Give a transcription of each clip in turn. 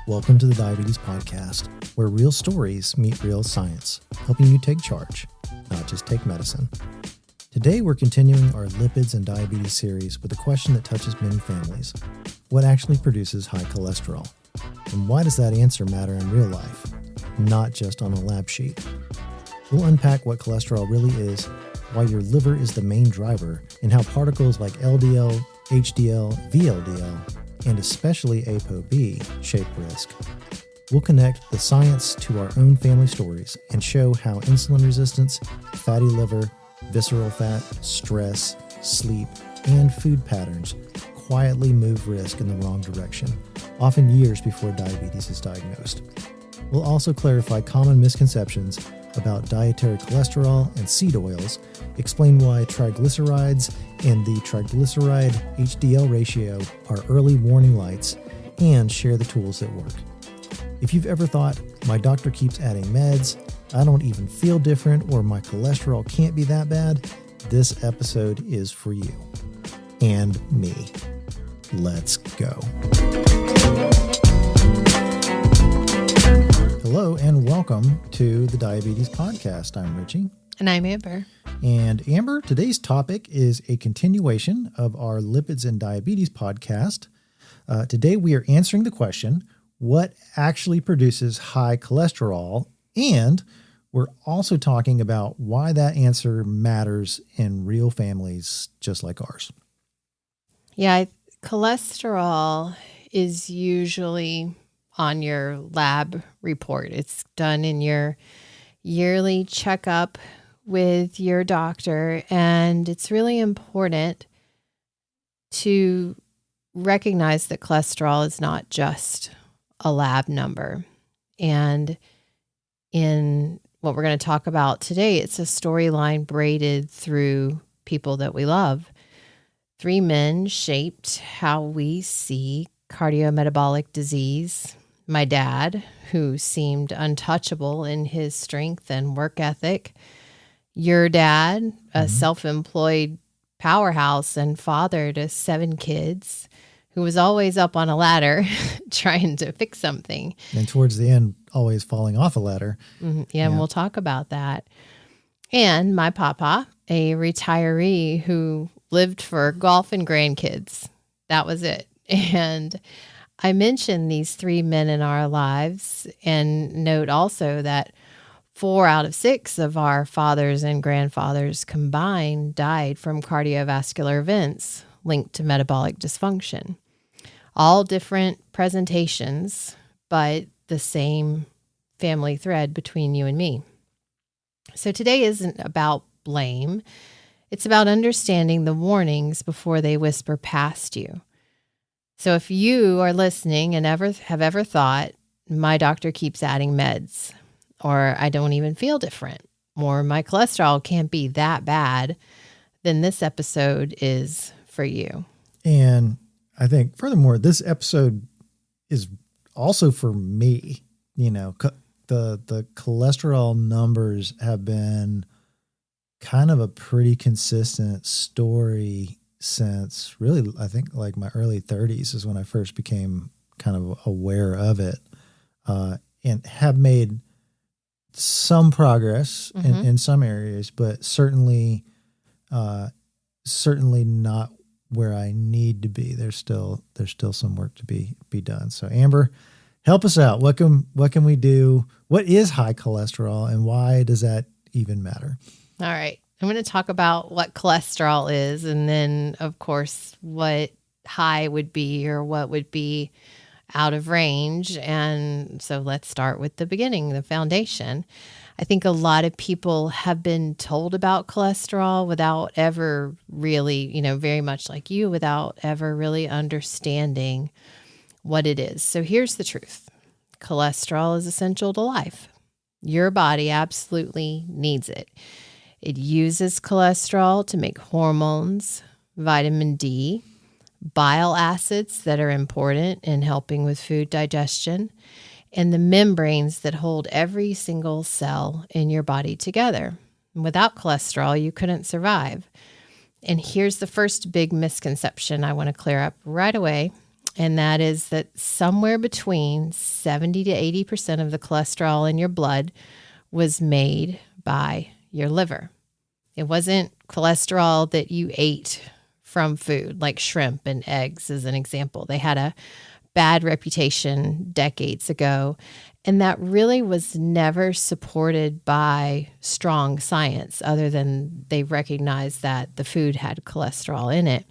Welcome to the Diabetes Podcast, where real stories meet real science, helping you take charge, not just take medicine. Today, we're continuing our lipids and diabetes series with a question that touches many families. What actually produces high cholesterol? And why does that answer matter in real life, not just on a lab sheet? We'll unpack what cholesterol really is, why your liver is the main driver, and how particles like LDL, HDL, VLDL, and especially ApoB shape risk. We'll connect the science to our own family stories and show how insulin resistance, fatty liver, visceral fat, stress, sleep, and food patterns quietly move risk in the wrong direction, often years before diabetes is diagnosed. We'll also clarify common misconceptions about dietary cholesterol and seed oils, explain why triglycerides and the triglyceride HDL ratio are early warning lights, and share the tools that work. If you've ever thought, my doctor keeps adding meds, I don't even feel different, or my cholesterol can't be that bad, this episode is for you. And me. Let's go. Hello and welcome to the Diabetes Podcast. I'm Richie. And I'm Amber. And Amber, today's topic is a continuation of our Lipids and Diabetes podcast. Today we are answering the question, what actually produces high cholesterol? And we're also talking about why that answer matters in real families just like ours. Yeah, cholesterol is usually on your lab report. It's done in your yearly checkup with your doctor, and it's really important to recognize that cholesterol is not just a lab number. And in what we're going to talk about today, it's a storyline braided through people that we love. 3 men shaped how we see cardiometabolic disease. My dad, who seemed untouchable in his strength and work ethic. Your dad, a self-employed powerhouse and father to 7 kids, who was always up on a ladder trying to fix something. And towards the end, always falling off a ladder. Yeah, and we'll talk about that. And my papa, a retiree who lived for golf and grandkids. That was it. And I mentioned these 3 men in our lives, and note also that 4 out of 6 of our fathers and grandfathers combined died from cardiovascular events linked to metabolic dysfunction. All different presentations, but the same family thread between you and me. So today isn't about blame. It's about understanding the warnings before they whisper past you. So if you are listening and have ever thought, my doctor keeps adding meds, or I don't even feel different, or my cholesterol can't be that bad, then this episode is for you. And I think furthermore, this episode is also for me. You know, the cholesterol numbers have been kind of a pretty consistent story since really, I think like my early 30s is when I first became kind of aware of it, and have made some progress in some areas, but certainly not where I need to be. There's still some work to be done. So Amber, help us out. What can we do? What is high cholesterol, and why does that even matter? All right. I'm going to talk about what cholesterol is, and then, of course, what high would be or what would be out of range. And so let's start with the beginning, the foundation. I think a lot of people have been told about cholesterol without ever really, very much like you, without ever really understanding what it is. So here's the truth. Cholesterol is essential to life. Your body absolutely needs it. It uses cholesterol to make hormones, vitamin D, bile acids that are important in helping with food digestion, and the membranes that hold every single cell in your body together. Without cholesterol, you couldn't survive. And here's the first big misconception I want to clear up right away. And that is that somewhere between 70 to 80% of the cholesterol in your blood was made by your liver. It wasn't cholesterol that you ate from food, like shrimp and eggs, as an example. They had a bad reputation decades ago, and that really was never supported by strong science, other than they recognized that the food had cholesterol in it.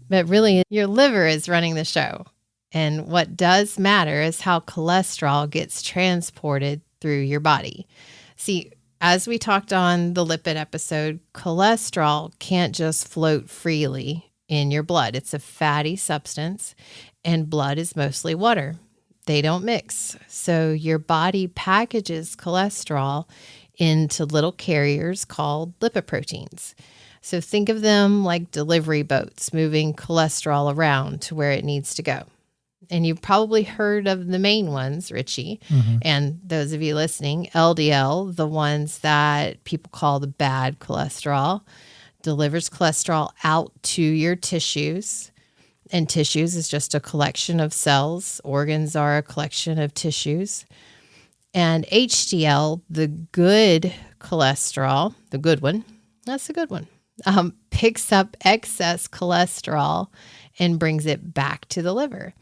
But really, your liver is running the show. And what does matter is how cholesterol gets transported through your body. See, as we talked on the lipid episode, cholesterol can't just float freely in your blood. It's a fatty substance, and blood is mostly water. They don't mix. So your body packages cholesterol into little carriers called lipoproteins. So think of them like delivery boats moving cholesterol around to where it needs to go. And you've probably heard of the main ones, Richie, and those of you listening, LDL, the ones that people call the bad cholesterol, delivers cholesterol out to your tissues. And tissues is just a collection of cells. Organs are a collection of tissues. And HDL, the good cholesterol, the good one, that's the good one, picks up excess cholesterol and brings it back to the liver.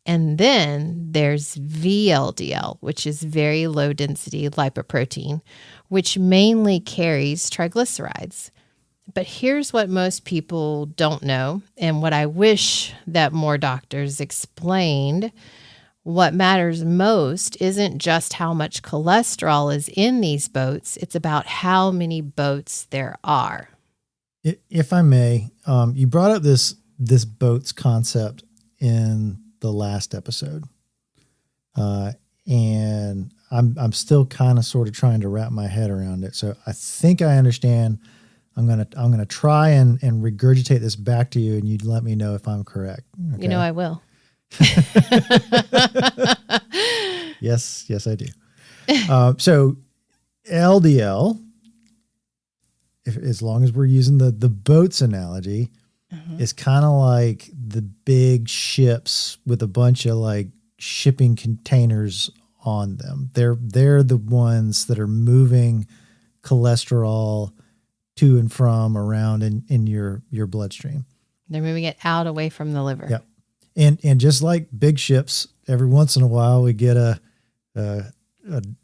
And then there's VLDL, which is very low density lipoprotein, which mainly carries triglycerides. But here's what most people don't know, and what I wish that more doctors explained. What matters most isn't just how much cholesterol is in these boats, it's about how many boats there are. If I may, you brought up this boats concept in the last episode. And I'm still kind of sort of trying to wrap my head around it. So I think I understand. I'm gonna try and regurgitate this back to you, and you'd let me know if I'm correct. Okay? You know I will. Yes, I do. So LDL, as long as we're using the boats analogy, is kind of like the big ships with a bunch of like shipping containers on them. They're the ones that are moving cholesterol to and from around in your bloodstream. They're moving it out away from the liver. Yep. And just like big ships, every once in a while we get a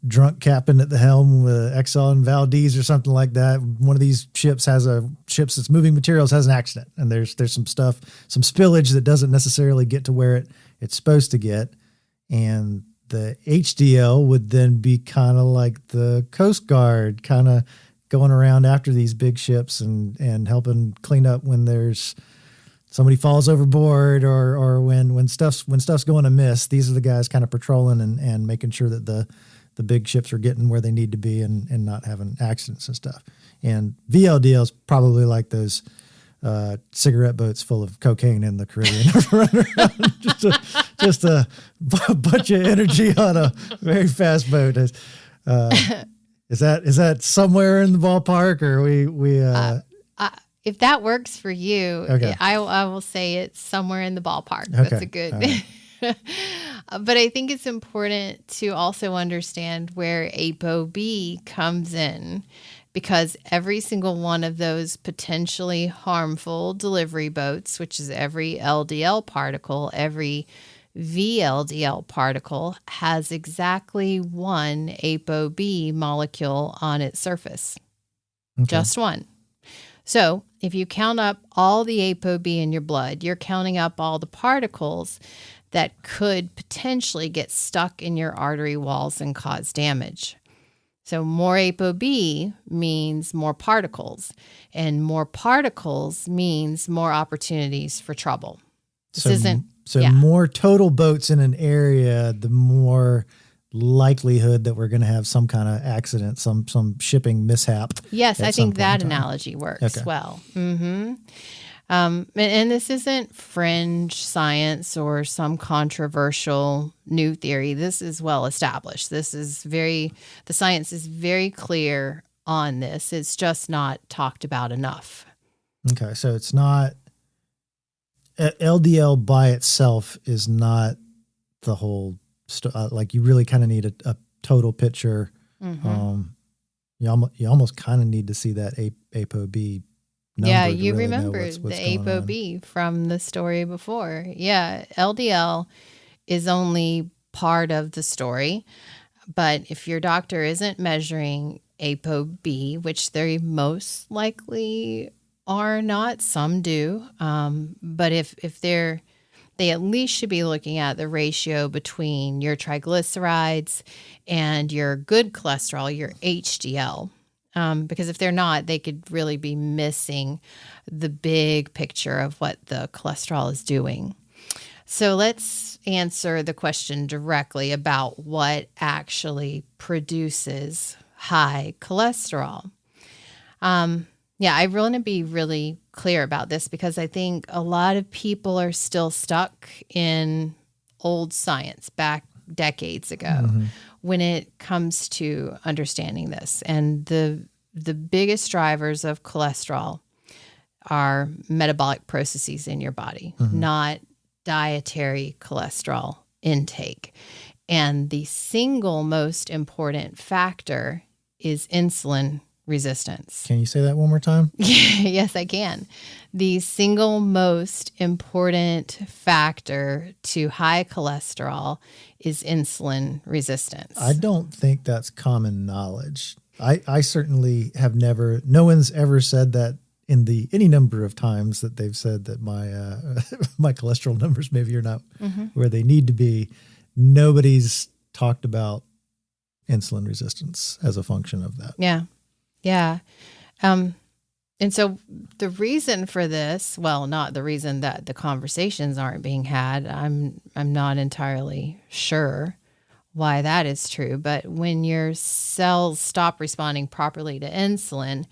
drunk captain at the helm with Exxon and Valdez or something like that. One of these ships that's moving materials has an accident, and there's some spillage that doesn't necessarily get to where it's supposed to get. And the HDL would then be kind of like the Coast Guard, kind of going around after these big ships and helping clean up when there's somebody falls overboard or when stuff's going amiss. These are the guys kind of patrolling and making sure that the big ships are getting where they need to be and not having accidents and stuff. And VLDL is probably like those cigarette boats full of cocaine in the Caribbean. Running around, just a bunch of energy on a very fast boat. Is that somewhere in the ballpark, or if that works for you, okay. I will say it's somewhere in the ballpark. Okay. That's a good. Right. But I think it's important to also understand where ApoB comes in, because every single one of those potentially harmful delivery boats, which is every LDL particle, every VLDL particle, has exactly one ApoB molecule on its surface. Okay. Just one. So if you count up all the ApoB in your blood, you're counting up all the particles that could potentially get stuck in your artery walls and cause damage. So more ApoB means more particles, and more particles means more opportunities for trouble. More total boats in an area, the more likelihood that we're going to have some kind of accident, some shipping mishap. Yes, I think that analogy works well. Mm-hmm. And this isn't fringe science or some controversial new theory. This is well established. The science is very clear on this. It's just not talked about enough. Okay, so it's not LDL by itself is not the whole, like you really kind of need a total picture. Mm-hmm. You almost kind of need to see that ApoB number. Yeah, to you really remember know what's the going on. ApoB from the story before. Yeah, LDL is only part of the story, but if your doctor isn't measuring ApoB, which they most likely are not, some do, but if they at least should be looking at the ratio between your triglycerides and your good cholesterol, your HDL. Because if they're not, they could really be missing the big picture of what the cholesterol is doing. So let's answer the question directly about what actually produces high cholesterol. Yeah, I want to be really clear about this because I think a lot of people are still stuck in old science back decades ago when it comes to understanding this. And the biggest drivers of cholesterol are metabolic processes in your body, not dietary cholesterol intake. And the single most important factor is insulin resistance. Can you say that one more time? Yes, I can. The single most important factor to high cholesterol is insulin resistance. I don't think that's common knowledge. I certainly have never, no one's ever said that in any number of times that they've said that my my cholesterol numbers maybe are not where they need to be. Nobody's talked about insulin resistance as a function of that. Yeah. Yeah. And so the reason for this, well, not the reason that the conversations aren't being had, I'm not entirely sure why that is true, but when your cells stop responding properly to insulin,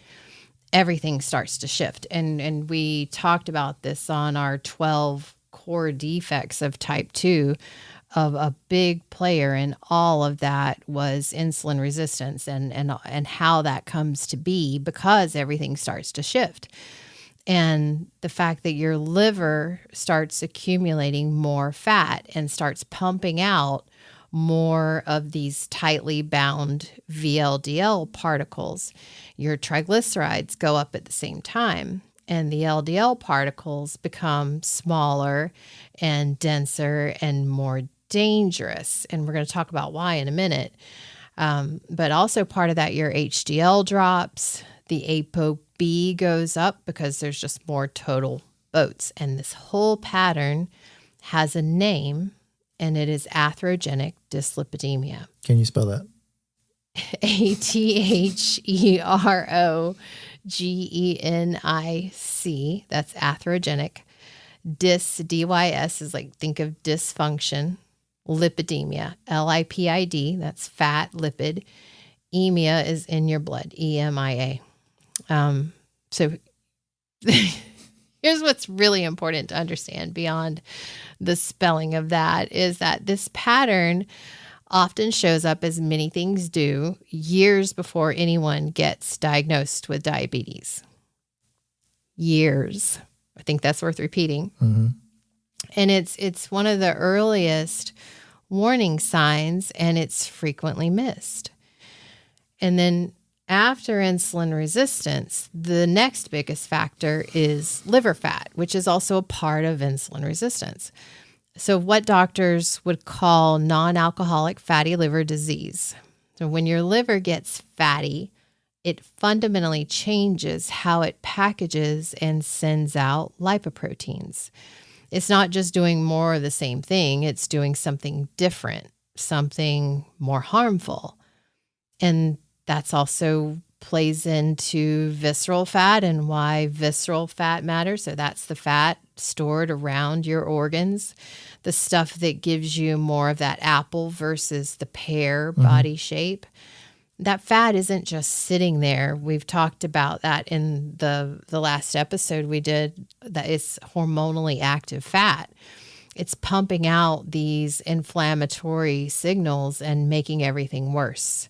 everything starts to shift. And we talked about this on our 12 core defects of type 2. Of a big player in all of that was insulin resistance and how that comes to be because everything starts to shift. And the fact that your liver starts accumulating more fat and starts pumping out more of these tightly bound VLDL particles, your triglycerides go up at the same time. And the LDL particles become smaller and denser and more dangerous. And we're going to talk about why in a minute. But also part of that, your HDL drops, the ApoB goes up because there's just more total boats. And this whole pattern has a name, and it is atherogenic dyslipidemia. Can you spell that? ATHEROGENIC. That's atherogenic. DYS is like, think of dysfunction. Lipidemia, LIPID, that's fat, lipid. Emia is in your blood, EMIA. So here's what's really important to understand beyond the spelling of that is that this pattern often shows up, as many things do, years before anyone gets diagnosed with diabetes. Years. I think that's worth repeating. And it's one of the earliest warning signs, and it's frequently missed. And then after insulin resistance, the next biggest factor is liver fat, which is also a part of insulin resistance. So what doctors would call non-alcoholic fatty liver disease. So when your liver gets fatty, it fundamentally changes how it packages and sends out lipoproteins. It's not just doing more of the same thing, it's doing something different, something more harmful. And that's also plays into visceral fat and why visceral fat matters. So that's the fat stored around your organs, the stuff that gives you more of that apple versus the pear body shape. That fat isn't just sitting there. We've talked about that in the last episode we did, that it's hormonally active fat. It's pumping out these inflammatory signals and making everything worse.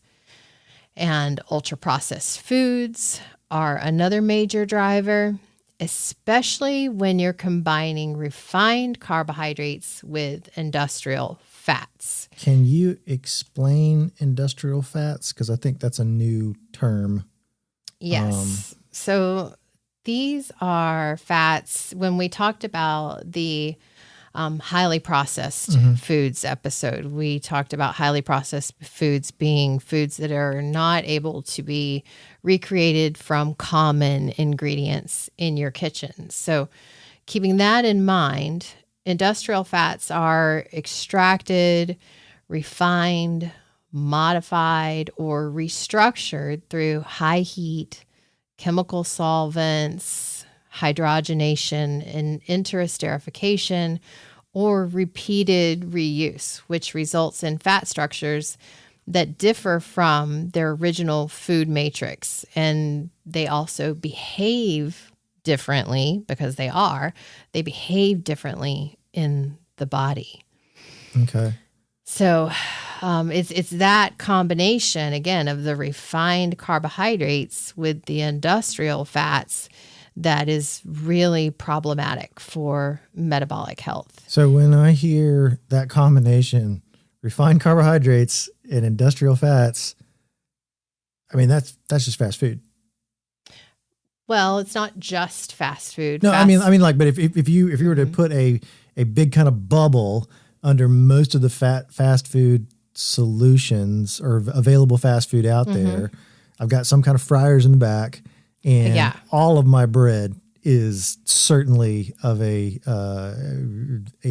And ultra-processed foods are another major driver. especially when you're combining refined carbohydrates with industrial fats. Can you explain industrial fats? Because I think that's a new term. Yes. So these are fats. When we talked about the highly processed foods episode, we talked about highly processed foods being foods that are not able to be recreated from common ingredients in your kitchen. So keeping that in mind, industrial fats are extracted, refined, modified, or restructured through high heat, chemical solvents, hydrogenation, and interesterification, or repeated reuse, which results in fat structures that differ from their original food matrix. And they also behave differently because they behave differently in the body. Okay. So it's that combination, again, of the refined carbohydrates with the industrial fats that is really problematic for metabolic health. So when I hear that combination, refined carbohydrates and industrial fats, I mean, that's just fast food. Well, it's not just fast food. No, I mean, like, but if you were to put a big kind of bubble under most of the fast food solutions or available fast food out there, I've got some kind of fryers in the back, and all of my bread is certainly of a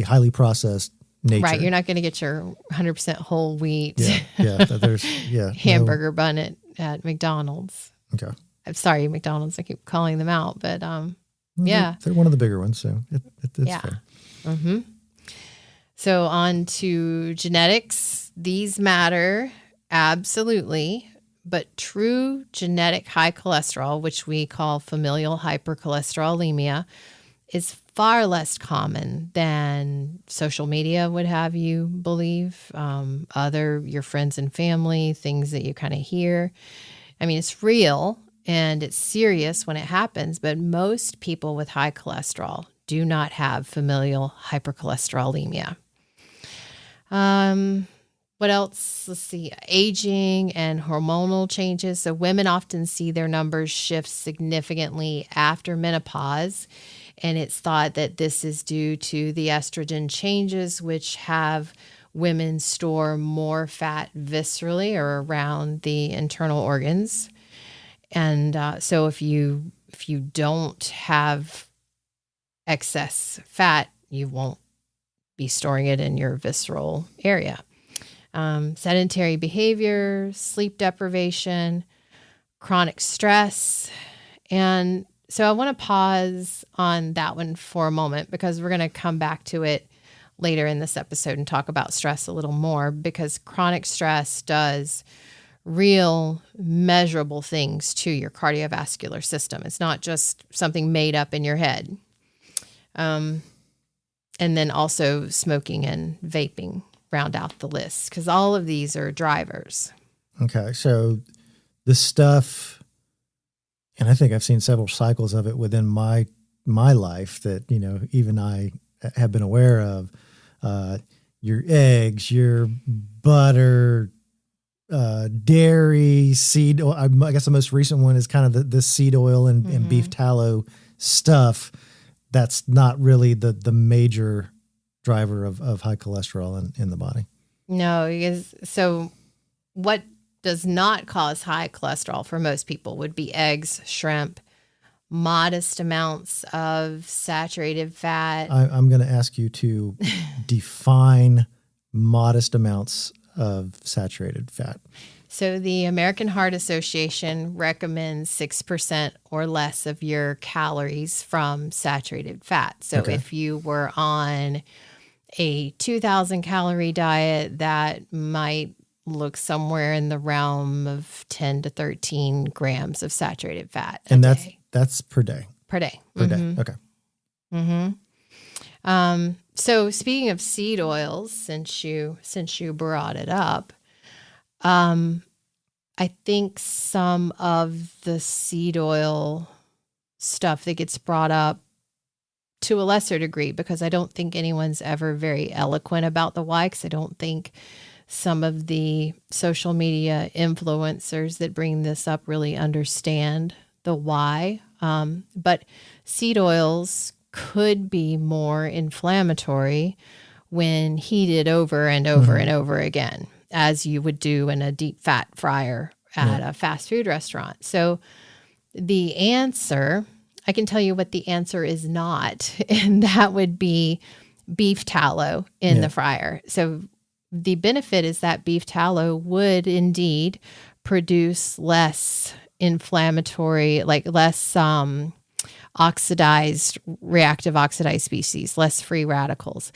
highly processed nature. Right, you're not going to get your 100% whole wheat hamburger bun at McDonald's. Okay. I'm sorry, McDonald's. I keep calling them out, but they're one of the bigger ones, so it's fair. Mm-hmm. So on to genetics. These matter absolutely, but true genetic high cholesterol, which we call familial hypercholesterolemia, is far less common than social media would have you believe. Your friends and family, things that you kind of hear. I mean, it's real and it's serious when it happens, but most people with high cholesterol do not have familial hypercholesterolemia. What else? Let's see. Aging and hormonal changes. So women often see their numbers shift significantly after menopause. And it's thought that this is due to the estrogen changes, which have women store more fat viscerally or around the internal organs. And so if you don't have excess fat, you won't be storing it in your visceral area. Sedentary behavior, sleep deprivation, chronic stress. And so I want to pause on that one for a moment because we're going to come back to it later in this episode and talk about stress a little more, because chronic stress does real measurable things to your cardiovascular system. It's not just something made up in your head. And then also smoking and vaping round out the list, because all of these are drivers. Okay. So the stuff, and I think I've seen several cycles of it within my life that, even I have been aware of, your eggs, your butter, dairy, seed oil. I guess the most recent one is kind of the seed oil and beef tallow stuff. That's not really the major driver of high cholesterol in the body. No, so what does not cause high cholesterol for most people would be eggs, shrimp, modest amounts of saturated fat. I'm going to ask you to define modest amounts of saturated fat. So the American Heart Association recommends 6% or less of your calories from saturated fat. So if you were on a 2,000 calorie diet, that might look somewhere in the realm of 10 to 13 grams of saturated fat a day. That's per day. Per day. Per day. Okay. So speaking of seed oils, since you brought it up, I think some of the seed oil stuff that gets brought up to a lesser degree, because I don't think anyone's ever very eloquent about the why, because I don't think some of the social media influencers that bring this up really understand the why. But seed oils could be more inflammatory when heated over and over and over again, as you would do in a deep fat fryer at a fast food restaurant. So the answer, I can tell you what the answer is not, and that would be beef tallow in the fryer. So the benefit is that beef tallow would indeed produce less inflammatory, like less reactive oxidized species, less free radicals.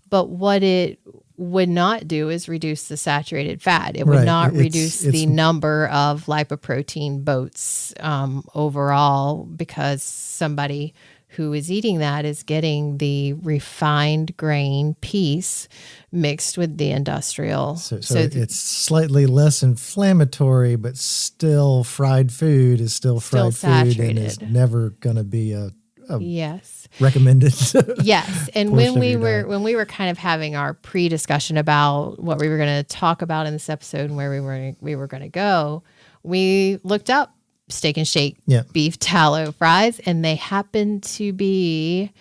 But what it would not do is reduce the saturated fat. It would not reduce the number of lipoprotein boats overall, because somebody who is eating that is getting the refined grain piece mixed with the industrial. So it's slightly less inflammatory, but still fried food is still fried food and is never going to be a recommended. Yes. And when we were kind of having our pre-discussion about what we were going to talk about in this episode and where we were going to go, we looked up Steak and Shake beef tallow fries, and they happen to be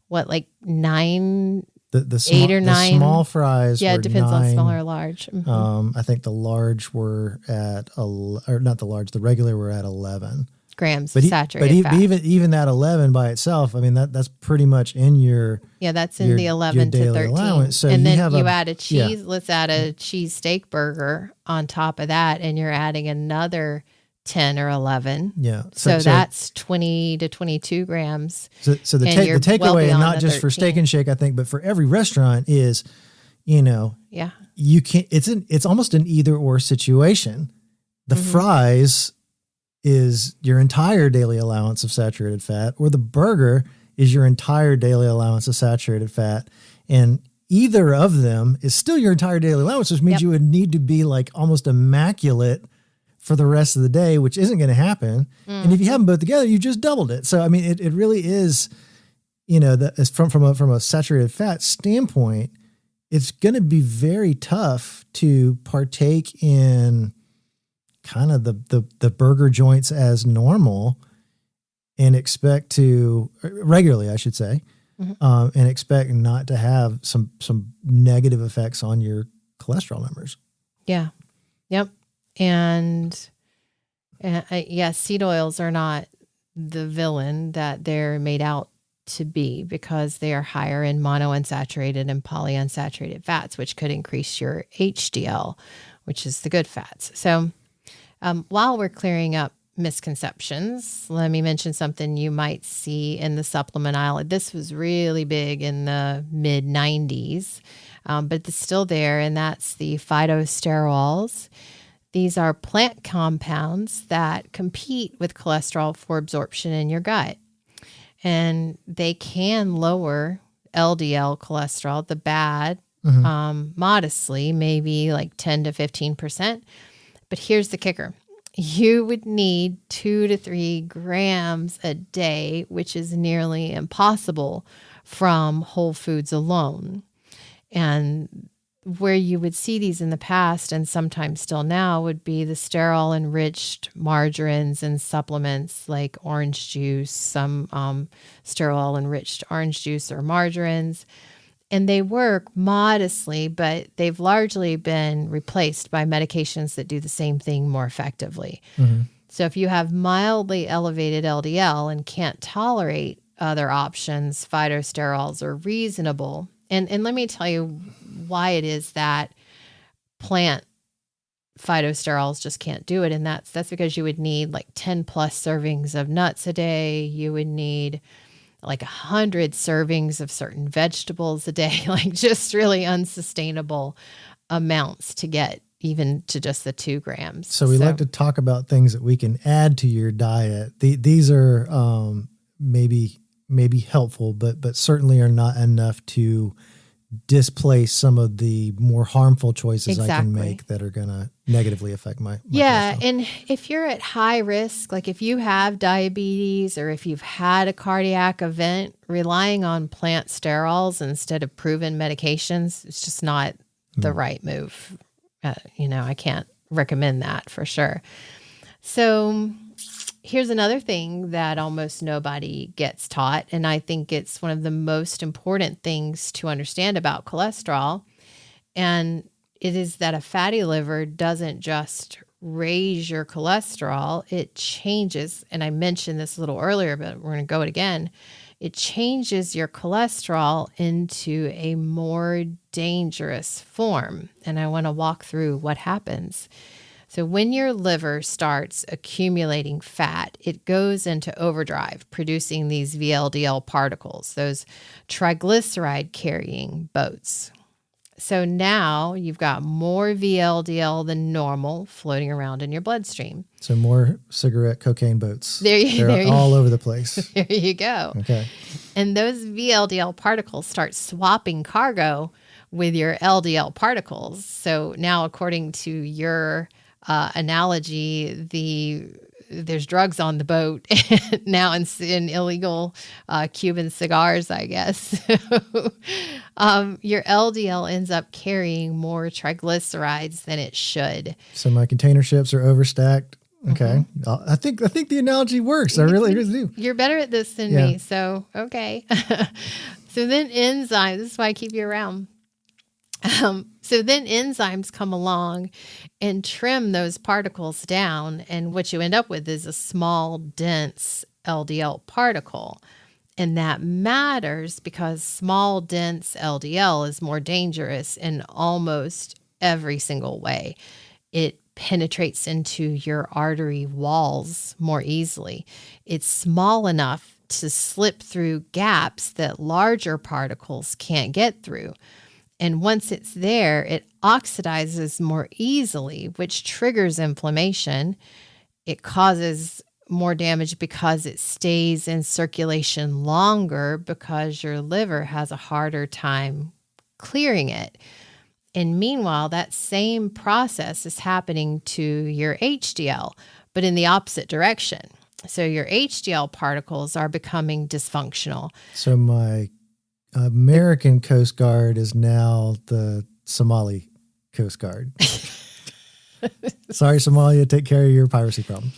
like 9, the 8 or 9 small fries. Yeah, were it depends 9, on small or large. I think the large were at or not the large, the regular were at 11 grams of saturated fat. But even that 11 by itself, I mean that's pretty much in your that's in the 11 to 13 allowance. So and then you add a cheese. Let's add a cheese steak burger on top of that, and you're adding another 10 or 11. Yeah. So that's 20 to 22 grams. So the takeaway, and not just 13. For Steak and Shake, I think, but for every restaurant is, you can't, it's almost an either or situation. The fries is your entire daily allowance of saturated fat, or the burger is your entire daily allowance of saturated fat. And either of them is still your entire daily allowance, which means you would need to be like almost immaculate for the rest of the day, which isn't going to happen. And if you have them both together, you just doubled it. So, I mean, it really is, from a saturated fat standpoint, it's going to be very tough to partake in kind of the burger joints as normal and expect to regularly, I should say, and expect not to have some negative effects on your cholesterol numbers. Yeah. Yep. And seed oils are not the villain that they're made out to be, because they are higher in monounsaturated and polyunsaturated fats, which could increase your HDL, which is the good fats. So while we're clearing up misconceptions, let me mention something you might see in the supplement aisle. This was really big in the mid 90s, but it's still there, and that's the phytosterols. These are plant compounds that compete with cholesterol for absorption in your gut. And they can lower LDL cholesterol, the bad, modestly, maybe like 10 to 15%. But here's the kicker. You would need 2 to 3 grams a day, which is nearly impossible from whole foods alone. And where you would see these in the past, and sometimes still now, would be the sterol enriched margarines and supplements like orange juice, some sterol enriched orange juice or margarines. And they work modestly, but they've largely been replaced by medications that do the same thing more effectively. So if you have mildly elevated LDL and can't tolerate other options, phytosterols are reasonable. And let me tell you why it is that plant phytosterols just can't do it. And that's because you would need like 10 plus servings of nuts a day. You would need like 100 servings of certain vegetables a day, like just really unsustainable amounts to get even to just the 2 grams. So we like to talk about things that we can add to your diet. These are maybe helpful, but certainly are not enough to displace some of the more harmful choices I can Exactly. make that are going to negatively affect my Yeah. cholesterol. And if you're at high risk, like if you have diabetes or if you've had a cardiac event, relying on plant sterols instead of proven medications, it's just not the right move. I can't recommend that for sure. So here's another thing that almost nobody gets taught, and I think it's one of the most important things to understand about cholesterol, and it is that a fatty liver doesn't just raise your cholesterol, it changes, and I mentioned this a little earlier, but we're going to go it again. It changes your cholesterol into a more dangerous form, and I want to walk through what happens. So when your liver starts accumulating fat, it goes into overdrive, producing these VLDL particles, those triglyceride carrying boats. So now you've got more VLDL than normal floating around in your bloodstream. So more cigarette cocaine boats. They're all over the place. There you go. Okay. And those VLDL particles start swapping cargo with your LDL particles. So now, according to your analogy, there's drugs on the boat now in illegal Cuban cigars, I guess. Your LDL ends up carrying more triglycerides than it should. So my container ships are overstacked. Okay. I think the analogy works. I really do. You're better at this than me. So, okay. So then enzymes, this is why I keep you around. So then enzymes come along and trim those particles down, and what you end up with is a small, dense LDL particle. And that matters because small, dense LDL is more dangerous in almost every single way. It penetrates into your artery walls more easily. It's small enough to slip through gaps that larger particles can't get through. And once it's there, it oxidizes more easily, which triggers inflammation. It causes more damage because it stays in circulation longer because your liver has a harder time clearing it. And meanwhile, that same process is happening to your HDL, but in the opposite direction. So your HDL particles are becoming dysfunctional. So my American Coast Guard is now the Somali Coast Guard. Sorry, Somalia, take care of your piracy problem.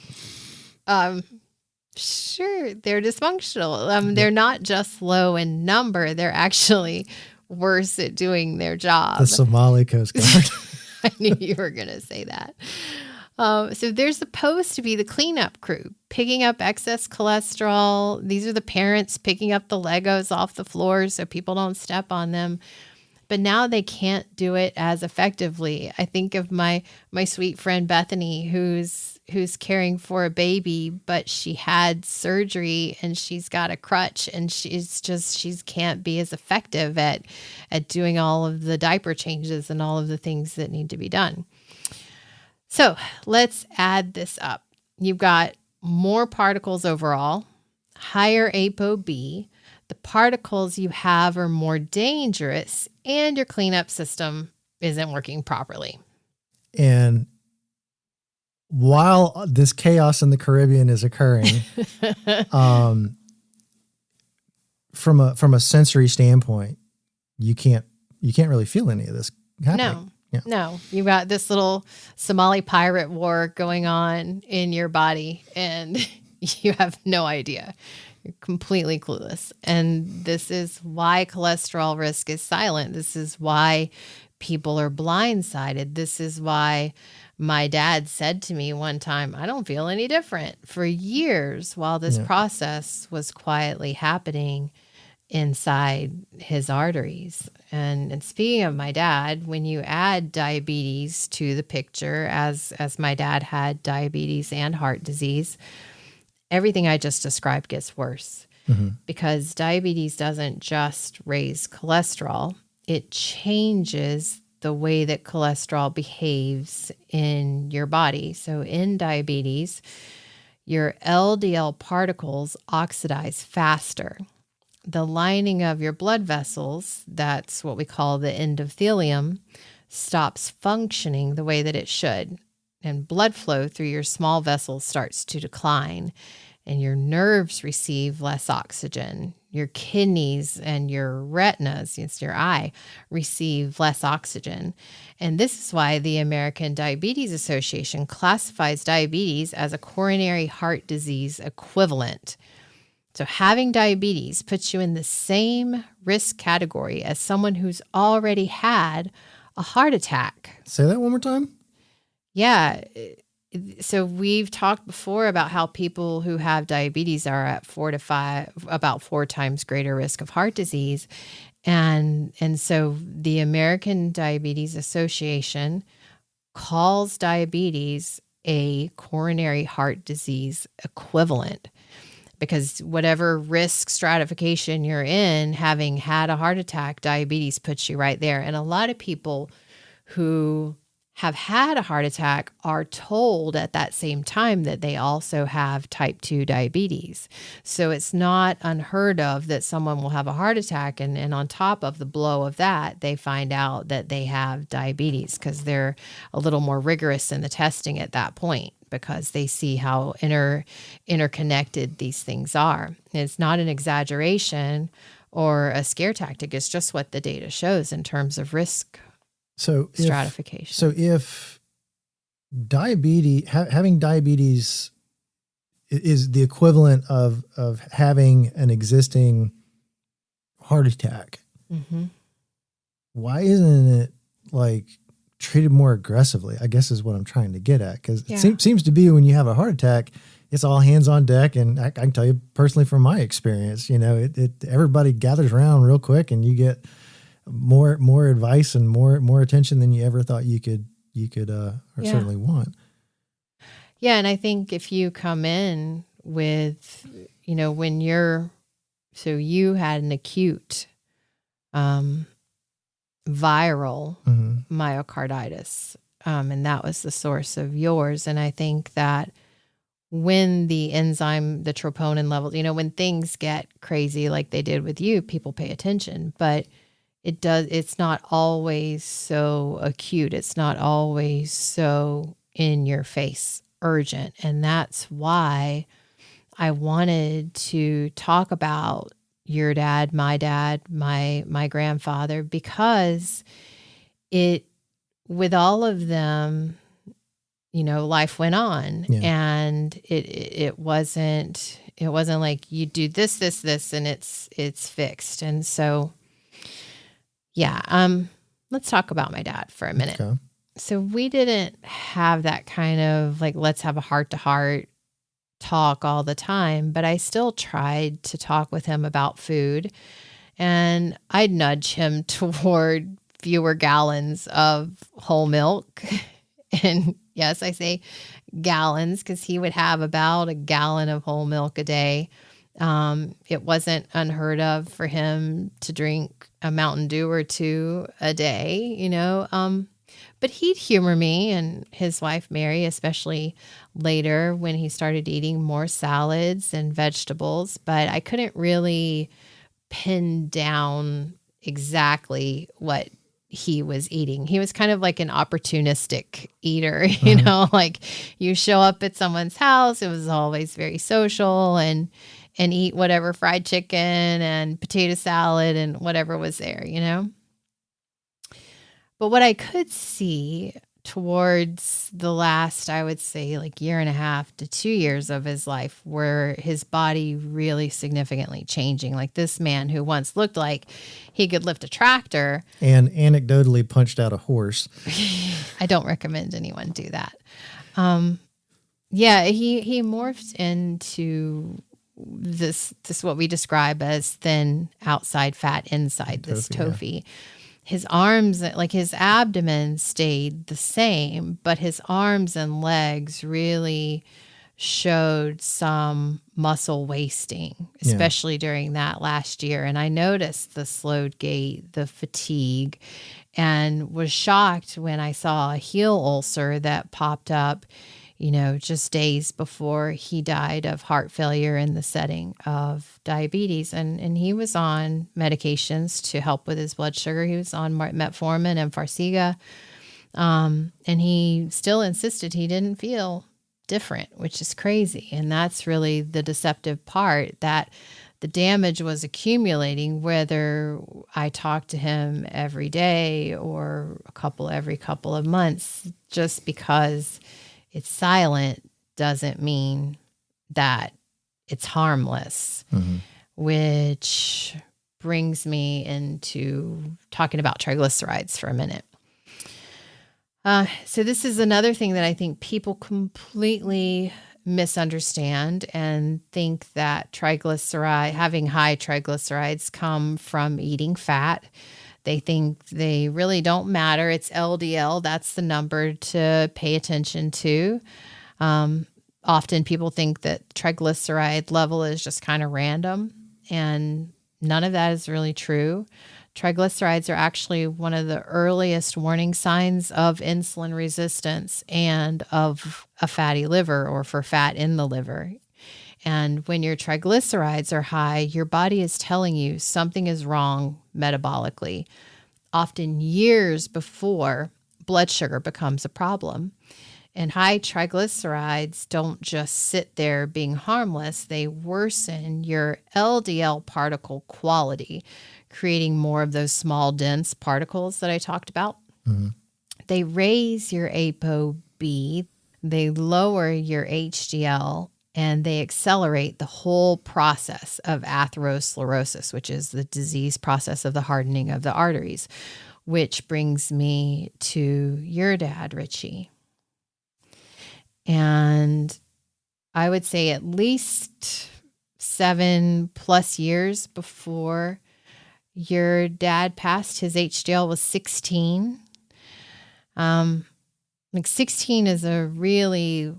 Sure, they're dysfunctional. They're not just low in number, they're actually worse at doing their job. The Somali Coast Guard. I knew you were going to say that. So they're supposed to be the cleanup crew, picking up excess cholesterol. These are the parents picking up the Legos off the floor so people don't step on them. But now they can't do it as effectively. I think of my sweet friend Bethany, who's caring for a baby, but she had surgery and she's got a crutch, and she can't be as effective at doing all of the diaper changes and all of the things that need to be done. So let's add this up. You've got more particles overall, higher ApoB. The particles you have are more dangerous, and your cleanup system isn't working properly. And while this chaos in the Caribbean is occurring, from a sensory standpoint, you can't really feel any of this happening. No, you've got this little Somali pirate war going on in your body, and you have no idea. You're completely clueless. And this is why cholesterol risk is silent. This is why people are blindsided. This is why my dad said to me one time, I don't feel any different, for years while this process was quietly happening inside his arteries. And speaking of my dad, when you add diabetes to the picture, as my dad had diabetes and heart disease, everything I just described gets worse, because diabetes doesn't just raise cholesterol, it changes the way that cholesterol behaves in your body. So in diabetes, your LDL particles oxidize faster. the lining of your blood vessels, that's what we call the endothelium, stops functioning the way that it should. And blood flow through your small vessels starts to decline, and your nerves receive less oxygen. Your kidneys and your retinas, it's your eye, receive less oxygen. And this is why the American Diabetes Association classifies diabetes as a coronary heart disease equivalent. So having diabetes puts you in the same risk category as someone who's already had a heart attack. Say that one more time. Yeah. So we've talked before about how people who have diabetes are at about 4 times greater risk of heart disease. And so the American Diabetes Association calls diabetes a coronary heart disease equivalent, because whatever risk stratification you're in, having had a heart attack, diabetes puts you right there. And a lot of people who have had a heart attack are told at that same time that they also have type 2 diabetes. So it's not unheard of that someone will have a heart attack and on top of the blow of that, they find out that they have diabetes, because they're a little more rigorous in the testing at that point, because they see how interconnected these things are. And it's not an exaggeration or a scare tactic. It's just what the data shows in terms of risk stratification. So if diabetes, having diabetes is the equivalent of having an existing heart attack, why isn't it like treated more aggressively, I guess is what I'm trying to get at. Because it seems to be when you have a heart attack, it's all hands on deck. And I can tell you personally from my experience, everybody gathers around real quick and you get more advice and more attention than you ever thought you could certainly want. Yeah. And I think if you come in with, when you had an acute viral myocarditis, and that was the source of yours. And I think that when the enzyme, the troponin levels, when things get crazy like they did with you, people pay attention, but it's not always so acute. It's not always so in your face urgent. And that's why I wanted to talk about your dad, my grandfather, because with all of them, life went on, and it wasn't like you do this, and it's fixed. And so, let's talk about my dad for a minute. Okay. So we didn't have that kind of like, let's have a heart-to-heart talk all the time, but I still tried to talk with him about food, and I'd nudge him toward fewer gallons of whole milk. And yes, I say gallons because he would have about a gallon of whole milk a day. It wasn't unheard of for him to drink a Mountain Dew or 2 a day, but he'd humor me and his wife, Mary, especially later when he started eating more salads and vegetables. But I couldn't really pin down exactly what he was eating. He was kind of like an opportunistic eater, like you show up at someone's house. It was always very social and eat whatever fried chicken and potato salad and whatever was there, But what I could see towards the last, I would say like 1.5 to 2 years of his life, where his body really significantly changing. Like this man who once looked like he could lift a tractor. And anecdotally punched out a horse. I don't recommend anyone do that. He morphed into this what we describe as thin outside, fat inside, this tofu. Yeah. His arms, like his abdomen stayed the same, but his arms and legs really showed some muscle wasting, especially during that last year. And I noticed the slowed gait, the fatigue, and was shocked when I saw a heel ulcer that popped up, just days before he died of heart failure in the setting of diabetes. And he was on medications to help with his blood sugar. He was on metformin and Farxiga. And he still insisted he didn't feel different, which is crazy. And that's really the deceptive part, that the damage was accumulating, whether I talked to him every day or every couple of months. Just because it's silent doesn't mean that it's harmless, which brings me into talking about triglycerides for a minute. So this is another thing that I think people completely misunderstand and think that having high triglycerides come from eating fat. They think they really don't matter. It's LDL. That's the number to pay attention to. Often people think that triglyceride level is just kind of random, and none of that is really true. Triglycerides are actually one of the earliest warning signs of insulin resistance and of a fatty liver, or for fat in the liver. And when your triglycerides are high, your body is telling you something is wrong metabolically, often years before blood sugar becomes a problem. And high triglycerides don't just sit there being harmless, they worsen your LDL particle quality, creating more of those small, dense particles that I talked about. They raise your ApoB, they lower your HDL, and they accelerate the whole process of atherosclerosis, which is the disease process of the hardening of the arteries, which brings me to your dad, Richie. And I would say at least 7+ years before your dad passed, his HDL was 16. 16 is a really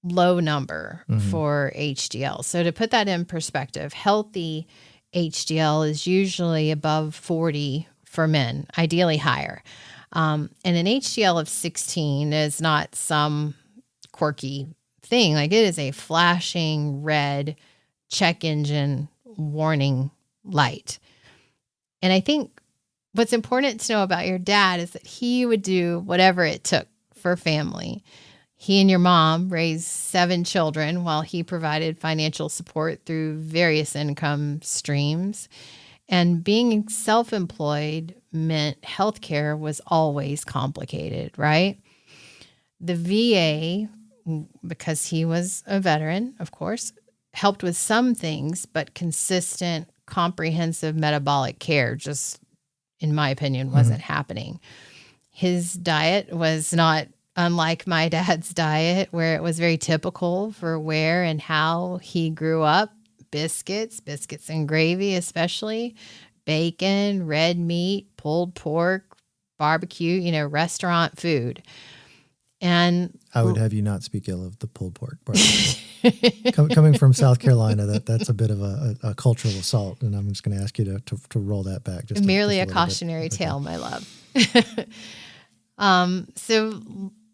low number for HDL. So to put that in perspective, healthy HDL is usually above 40 for men, ideally higher. And an HDL of 16 is not some quirky thing. Like, it is a flashing red check engine warning light. And I think what's important to know about your dad is that he would do whatever it took for family. He and your mom raised 7 children while he provided financial support through various income streams. And being self-employed meant healthcare was always complicated, right? The VA, because he was a veteran, of course, helped with some things, but consistent, comprehensive metabolic care just, in my opinion, wasn't happening. His diet was not unlike my dad's diet, where it was very typical for where and how he grew up. Biscuits and gravy especially, bacon, red meat, pulled pork, barbecue, restaurant food. And I would have you not speak ill of the pulled pork. Coming from South Carolina, that's a bit of a cultural assault, and I'm just going to ask you to roll that back. Merely a cautionary tale, my love. So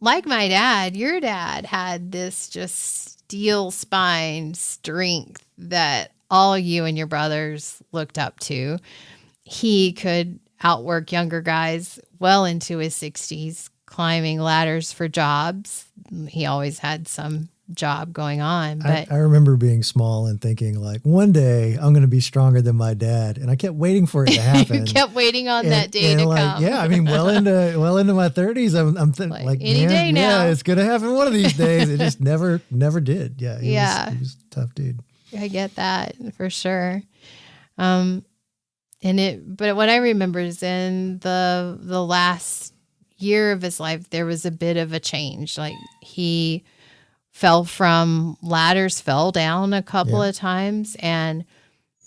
like my dad, your dad had this just steel spine strength that all you and your brothers looked up to. He could outwork younger guys well into his 60s, climbing ladders for jobs. He always had some job going on. But I remember being small and thinking, like, one day I'm going to be stronger than my dad, and I kept waiting for it to happen. You kept waiting on that day to come. Yeah, I mean, well into my 30s, I'm like any day now. Yeah, it's going to happen one of these days. It just never did. Yeah, he was a tough dude. I get that for sure. But what I remember is in the last year of his life, there was a bit of a change. Like, he fell from ladders, fell down a couple of times. And,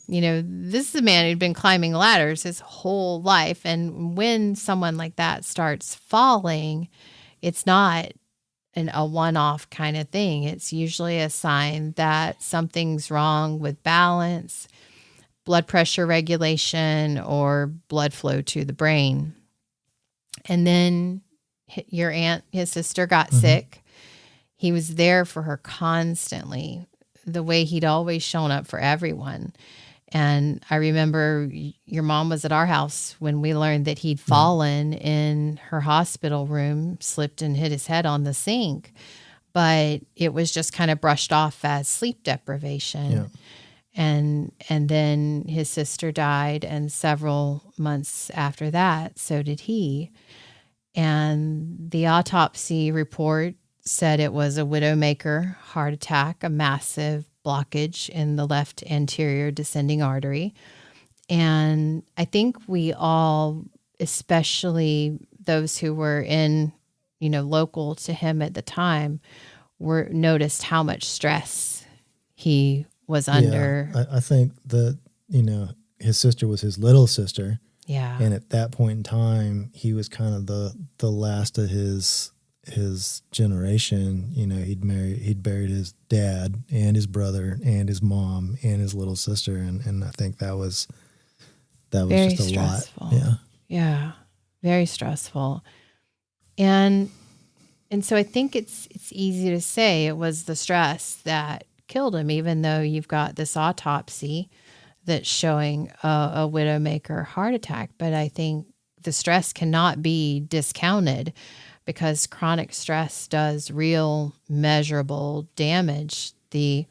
this is a man who'd been climbing ladders his whole life. And when someone like that starts falling, it's not a one-off kind of thing. It's usually a sign that something's wrong with balance, blood pressure regulation, or blood flow to the brain. And then your aunt, his sister, got sick. He was there for her constantly, the way he'd always shown up for everyone. And I remember your mom was at our house when we learned that he'd fallen in her hospital room, slipped and hit his head on the sink. But it was just kind of brushed off as sleep deprivation. Yeah. And then his sister died, and several months after that, so did he. And the autopsy report said it was a widowmaker heart attack, a massive blockage in the left anterior descending artery. And I think we all, especially those who were in, local to him at the time, noticed how much stress he was under. Yeah, I think that, his sister was his little sister. Yeah. And at that point in time, he was kind of the last of his generation. He'd buried his dad and his brother and his mom and his little sister. And I think that was very just a stressful. lot. Yeah. Yeah. Very stressful. And so I think it's easy to say it was the stress that killed him, even though you've got this autopsy that's showing a widowmaker heart attack. But I think the stress cannot be discounted, because chronic stress does real measurable damage. The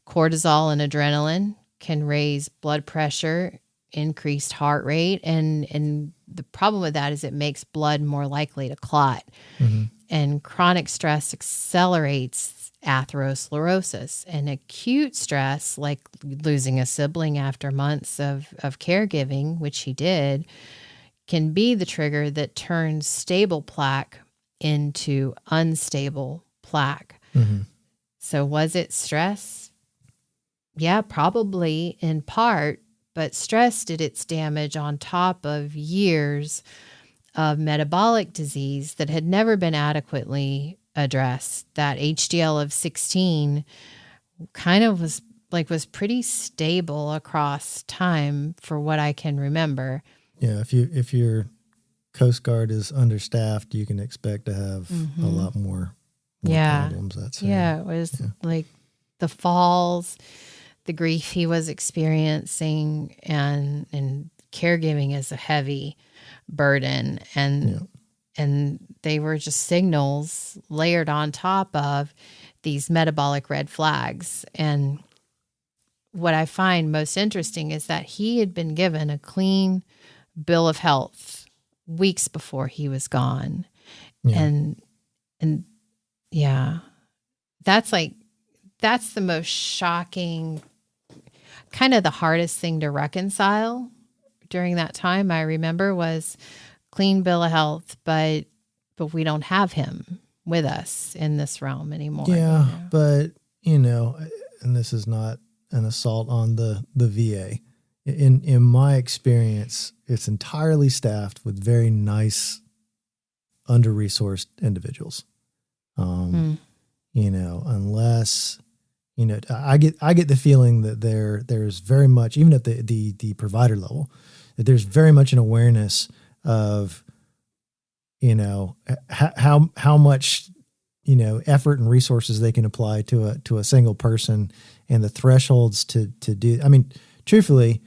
cortisol and adrenaline can raise blood pressure, increased heart rate, and the problem with that is it makes blood more likely to clot. Mm-hmm. And chronic stress accelerates atherosclerosis. And acute stress, like losing a sibling after months of caregiving, which he did, can be the trigger that turns stable plaque into unstable plaque. Mm-hmm. So was it stress? Yeah, probably in part, but stress did its damage on top of years of metabolic disease that had never been adequately addressed. That HDL of 16 kind of was pretty stable across time for what I can remember. Yeah, if your Coast Guard is understaffed, you can expect to have a lot more problems. It was like the falls, the grief he was experiencing, and caregiving is a heavy burden, and they were just signals layered on top of these metabolic red flags. And what I find most interesting is that he had been given a clean bill of health weeks before he was gone. And that's the most shocking, kind of the hardest thing to reconcile during that time. I remember was clean bill of health, but we don't have him with us in this realm anymore. Yeah, but and this is not an assault on the VA. In my experience, it's entirely staffed with very nice, under-resourced individuals. Unless, I get the feeling that there's very much, even at the provider level, that there's very much an awareness of, how much, effort and resources they can apply to a single person, and the thresholds to do. I mean, truthfully,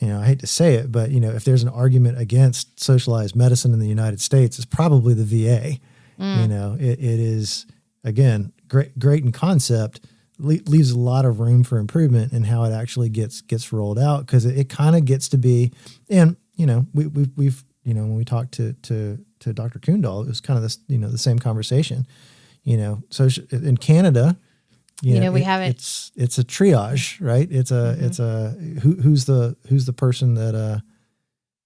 I hate to say it, but if there's an argument against socialized medicine in the United States, it's probably the VA. It is, again, great in concept, leaves a lot of room for improvement in how it actually gets rolled out, because it kind of gets to be, and we've when we talked to Dr. Kundal, it was kind of this the same conversation. So in Canada, we haven't. It's a triage, right? It's a who's the person that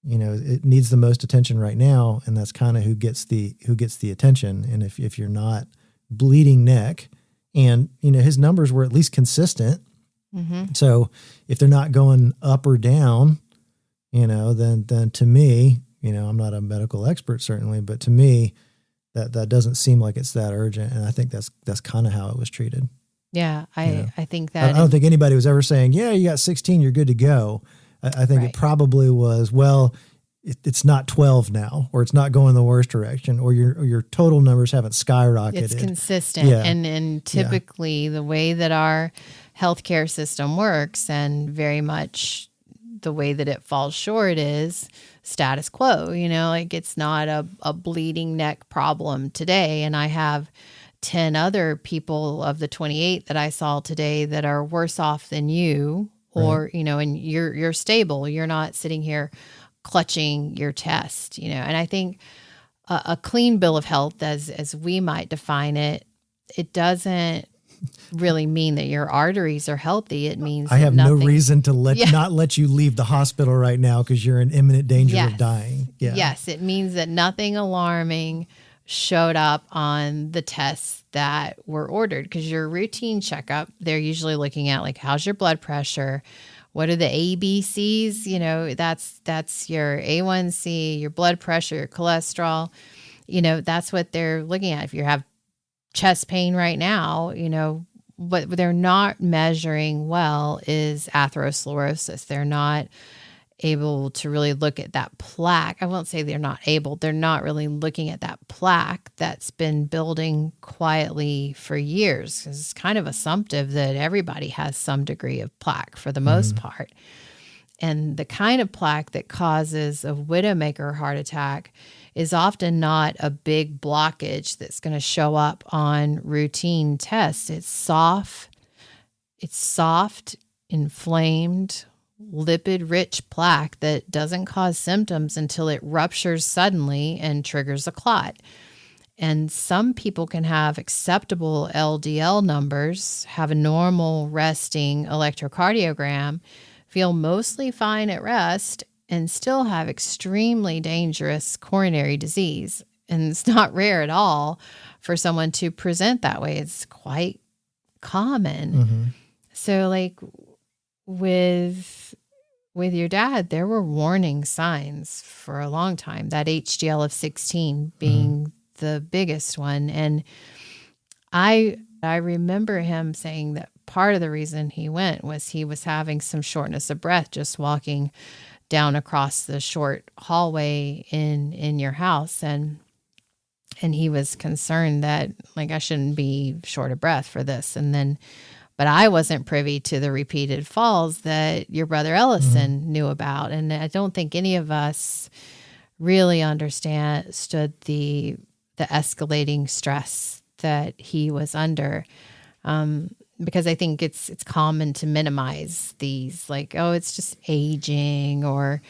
it needs the most attention right now, and that's kind of who gets the attention. And if you're not bleeding neck, and his numbers were at least consistent, so if they're not going up or down, then to me, I'm not a medical expert certainly, but to me, that doesn't seem like it's that urgent, and I think that's kind of how it was treated. Yeah, I think that. I don't think anybody was ever saying, yeah, you got 16, you're good to go. I think it probably was, well, it's not 12 now, or it's not going the worst direction, or your total numbers haven't skyrocketed. It's consistent. Yeah. And typically the way that our healthcare system works, and very much the way that it falls short, is status quo. Like it's not a bleeding neck problem today. And I have 10 other people of the 28 that I saw today that are worse off than you, or, Right. And you're stable. You're not sitting here clutching your chest, and I think a clean bill of health, as we might define it, it doesn't really mean that your arteries are healthy. It means I have no nothing, reason to not let you leave the hospital right now because you're in imminent danger of dying. Yeah. Yes, it means that nothing alarming showed up on the tests that were ordered, because your routine checkup, they're usually looking at like, how's your blood pressure? What are the ABCs? That's your A1C, your blood pressure, your cholesterol. That's what they're looking at. If you have chest pain right now, what they're not measuring well is atherosclerosis. They're not able to really look at that plaque. I won't say they're not able. They're not really looking at that plaque that's been building quietly for years. It's kind of assumptive that everybody has some degree of plaque for the most part. And the kind of plaque that causes a widowmaker heart attack is often not a big blockage that's going to show up on routine tests. It's soft, inflamed, lipid-rich plaque that doesn't cause symptoms until it ruptures suddenly and triggers a clot. And some people can have acceptable LDL numbers, have a normal resting electrocardiogram, feel mostly fine at rest, and still have extremely dangerous coronary disease. And it's not rare at all for someone to present that way. It's quite common. So like with your dad, there were warning signs for a long time, that HDL of 16 being the biggest one. And I remember him saying that part of the reason he went was he was having some shortness of breath just walking down across the short hallway in your house. And he was concerned that like, I shouldn't be short of breath for this. But I wasn't privy to the repeated falls that your brother Ellison knew about. And I don't think any of us really understood the escalating stress that he was under. Because I think it's common to minimize these, like, oh, it's just aging or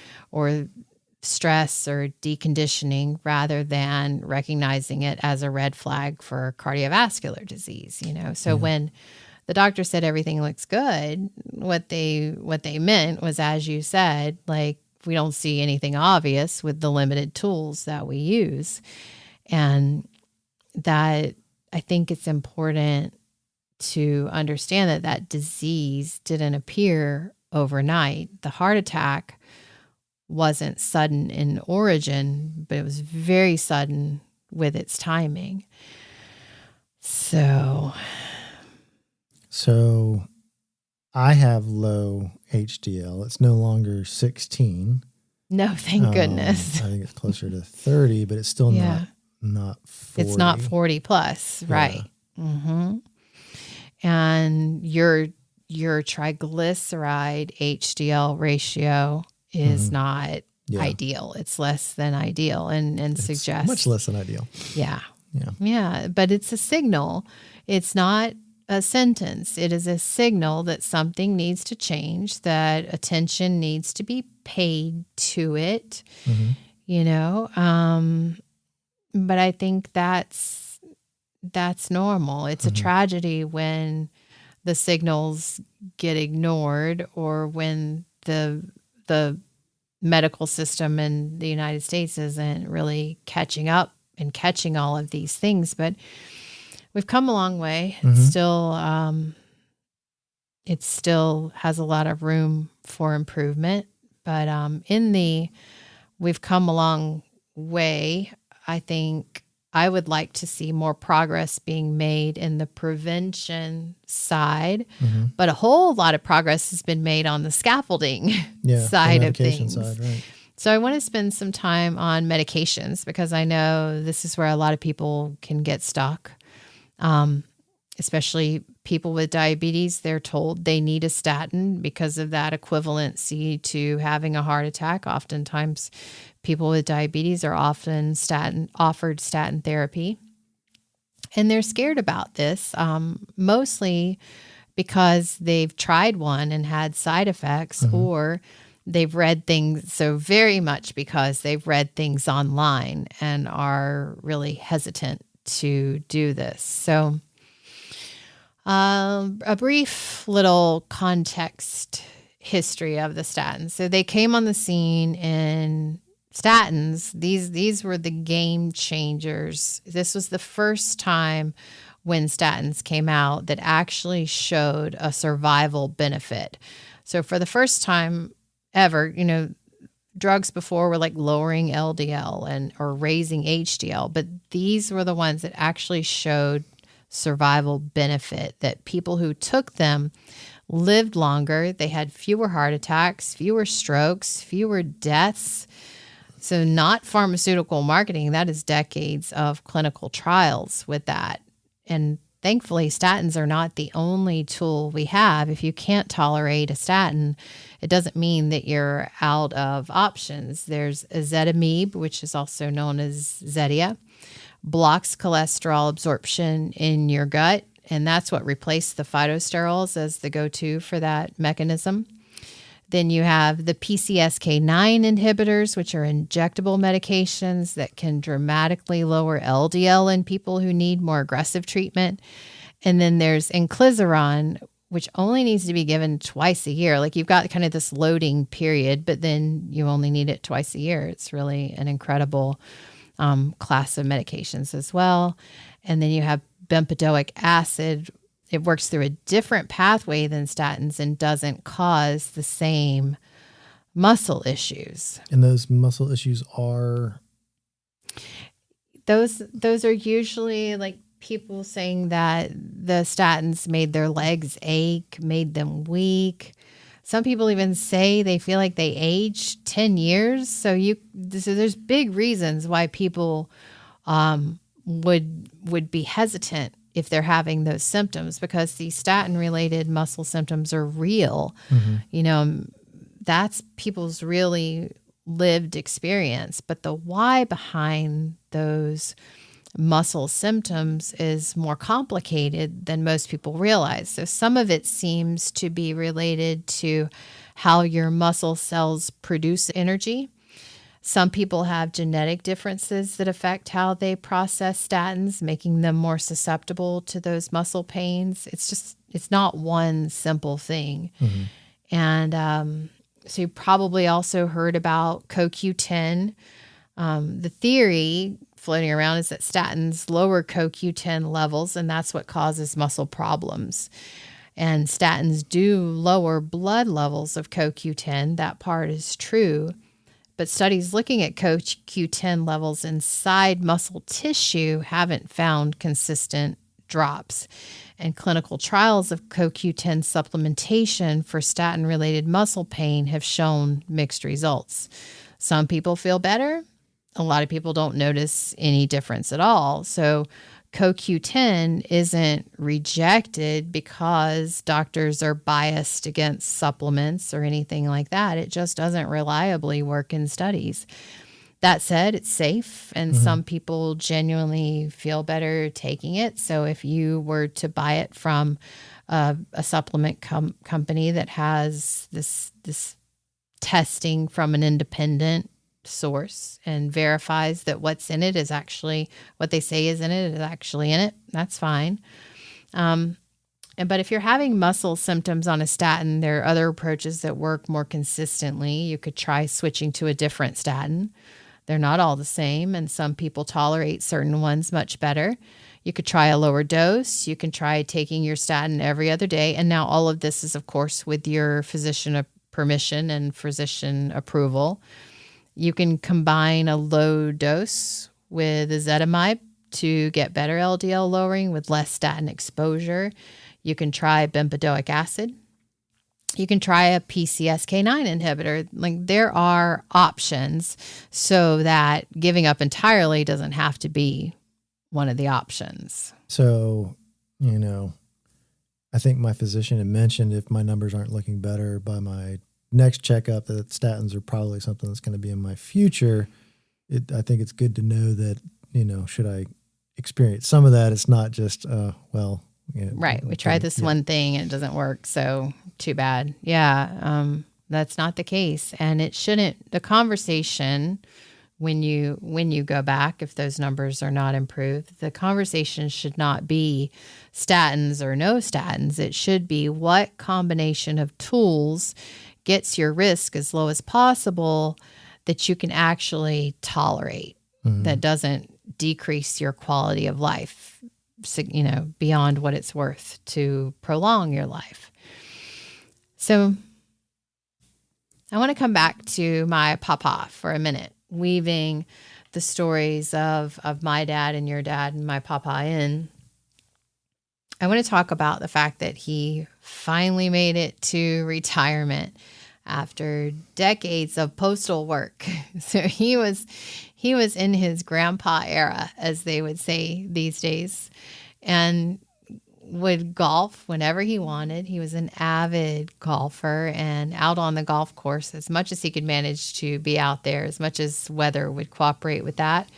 stress or deconditioning, rather than recognizing it as a red flag for cardiovascular disease. So when the doctor said everything looks good, what they meant was, as you said, like, we don't see anything obvious with the limited tools that we use. And that, I think it's important to understand that disease didn't appear overnight. The heart attack wasn't sudden in origin, but it was very sudden with its timing. So I have low HDL. It's no longer 16. No, thank goodness. I think it's closer to 30, but it's still not 40. It's not 40 plus, right? And your triglyceride HDL ratio is not ideal. It's less than ideal, and suggests much less than ideal. Yeah. But it's a signal. It's not a sentence. It is a signal that something needs to change, that attention needs to be paid to it, but I think that's normal. It's a tragedy when the signals get ignored, or when the medical system in the United States isn't really catching up and catching all of these things. But we've come a long way. It still has a lot of room for improvement, but we've come a long way. I think I would like to see more progress being made in the prevention side, but a whole lot of progress has been made on the scaffolding side of things. Side, right. So I want to spend some time on medications because I know this is where a lot of people can get stuck, especially people with diabetes. They're told they need a statin because of that equivalency to having a heart attack. Oftentimes, people with diabetes are often offered statin therapy. And they're scared about this, mostly because they've tried one and had side effects, or they've read things, so very much because they've read things online and are really hesitant to do this. So a brief little context history of the statins. So they came on the scene in statins. These were the game changers. This was the first time when statins came out that actually showed a survival benefit. So for the first time ever, drugs before were like lowering LDL or raising HDL, but these were the ones that actually showed survival benefit, that people who took them lived longer, they had fewer heart attacks, fewer strokes, fewer deaths. So not pharmaceutical marketing, that is decades of clinical trials with that. And thankfully, statins are not the only tool we have. If you can't tolerate a statin, it doesn't mean that you're out of options. There's ezetimibe, which is also known as Zetia, blocks cholesterol absorption in your gut, and that's what replaced the phytosterols as the go-to for that mechanism. Then you have the PCSK9 inhibitors, which are injectable medications that can dramatically lower LDL in people who need more aggressive treatment. And then there's inclisiran, which only needs to be given twice a year. Like you've got kind of this loading period, but then you only need it twice a year. It's really an incredible class of medications as well. And then you have bempedoic acid. It works through a different pathway than statins and doesn't cause the same muscle issues. And those muscle issues are? Those are usually like people saying that the statins made their legs ache, made them weak. Some people even say they feel like they aged 10 years. So there's big reasons why people would be hesitant if they're having those symptoms, because these statin-related muscle symptoms are real. That's people's really lived experience. But the why behind those muscle symptoms is more complicated than most people realize. So some of it seems to be related to how your muscle cells produce energy. Some people have genetic differences that affect how they process statins, making them more susceptible to those muscle pains. It's not one simple thing. And so you probably also heard about CoQ10. The theory floating around is that statins lower CoQ10 levels, and that's what causes muscle problems. And statins do lower blood levels of CoQ10. That part is true. But studies looking at CoQ10 levels inside muscle tissue haven't found consistent drops. And clinical trials of CoQ10 supplementation for statin-related muscle pain have shown mixed results. Some people feel better. A lot of people don't notice any difference at all. So CoQ10 isn't rejected because doctors are biased against supplements or anything like that. It just doesn't reliably work in studies. That said, it's safe, and some people genuinely feel better taking it. So if you were to buy it from a supplement company that has this testing from an independent source and verifies that what's in it is actually what they say is in it is actually in it, that's fine. But if you're having muscle symptoms on a statin, there are other approaches that work more consistently. You could try switching to a different statin. They're not all the same, and some people tolerate certain ones much better. You could try a lower dose. You can try taking your statin every other day. And now all of this is, of course, with your physician permission and physician approval. You can combine a low dose with ezetimibe to get better LDL lowering with less statin exposure. You can try bempedoic acid. You can try a PCSK9 inhibitor. Like, there are options so that giving up entirely doesn't have to be one of the options. So, I think my physician had mentioned if my numbers aren't looking better by my next checkup, that statins are probably something that's going to be in my future. I think it's good to know that, should I experience some of that, it's not just, right. We tried this one thing and it doesn't work. So too bad. Yeah. That's not the case. And it shouldn't, the conversation when you go back, if those numbers are not improved, the conversation should not be statins or no statins. It should be what combination of tools gets your risk as low as possible that you can actually tolerate, that doesn't decrease your quality of life, beyond what it's worth to prolong your life. So I want to come back to my papa for a minute, weaving the stories of my dad and your dad and my papa in. I want to talk about the fact that he finally made it to retirement after decades of postal work. So he was in his grandpa era, as they would say these days, and would golf whenever he wanted. He was an avid golfer and out on the golf course as much as he could manage to be out there, as much as weather would cooperate with that.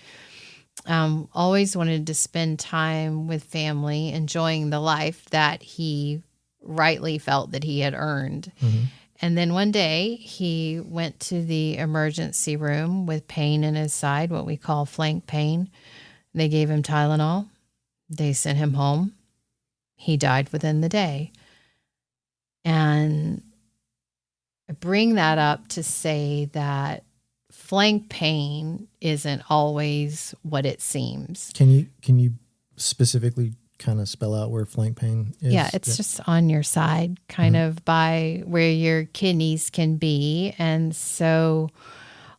Always wanted to spend time with family, enjoying the life that he rightly felt that he had earned. Mm-hmm. And then one day he went to the emergency room with pain in his side, what we call flank pain. They gave him Tylenol. They sent him home. He died within the day. And I bring that up to say that flank pain isn't always what it seems. Can you specifically kind of spell out where flank pain is? Yeah, it's just on your side, kind of by where your kidneys can be. And so,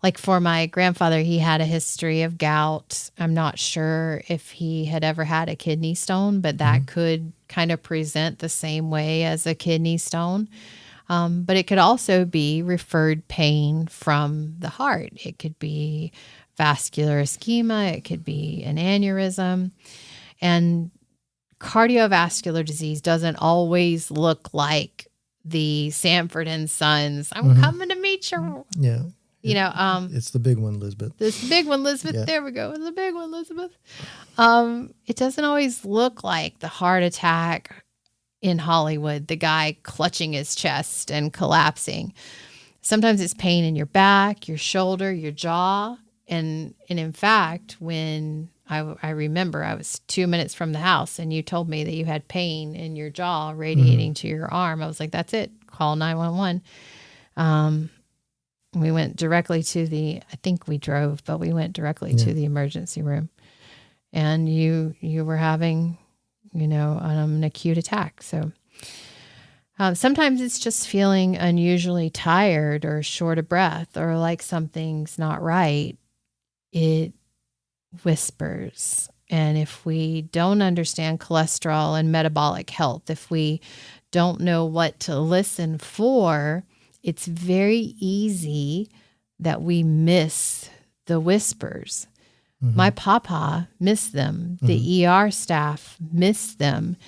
like for my grandfather, he had a history of gout. I'm not sure if he had ever had a kidney stone, but that could kind of present the same way as a kidney stone. But it could also be referred pain from the heart. It could be vascular ischemia. It could be an aneurysm. And cardiovascular disease doesn't always look like the Sanford and Sons, I'm coming to meet you. Yeah. It's the big one, Elizabeth. This big one, Elizabeth. Yeah. There we go. The big one, Elizabeth. It doesn't always look like the heart attack in Hollywood, the guy clutching his chest and collapsing. Sometimes it's pain in your back, your shoulder, your jaw. And in fact, when I remember I was 2 minutes from the house and you told me that you had pain in your jaw radiating to your arm, I was like, that's it. Call 911. We went directly to I think we drove, but we went directly to the emergency room. And you were having, an acute attack. So sometimes it's just feeling unusually tired or short of breath or like something's not right. It whispers. And if we don't understand cholesterol and metabolic health, if we don't know what to listen for, it's very easy that we miss the whispers. My papa missed them. The ER staff missed them.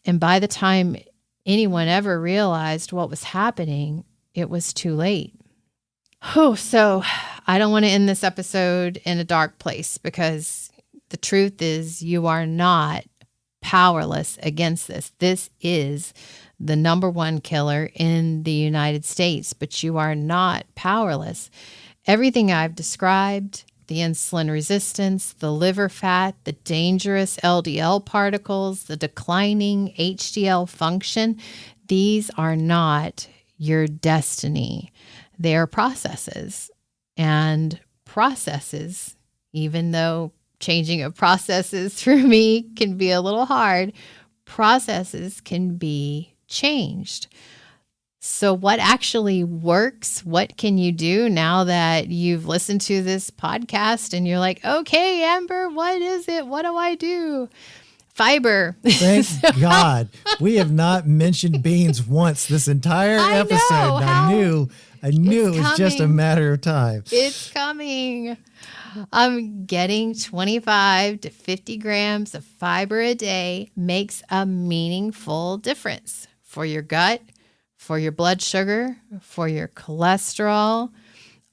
And by the time anyone ever realized what was happening, it was too late. So I don't want to end this episode in a dark place, because the truth is you are not powerless against this. This is the number one killer in the United States, but you are not powerless. Everything I've described, the insulin resistance, the liver fat, the dangerous LDL particles, the declining HDL function, these are not your destiny. They are processes. And processes, even though changing of processes for me can be a little hard, processes can be changed. So what actually works? What can you do now that you've listened to this podcast and you're like, okay, Amber, what is it? What do I do? Fiber. Thank God. We have not mentioned beans once this entire episode. I knew it was just a matter of time. It's coming. I'm getting 25 to 50 grams of fiber a day makes a meaningful difference for your gut, for your blood sugar, for your cholesterol,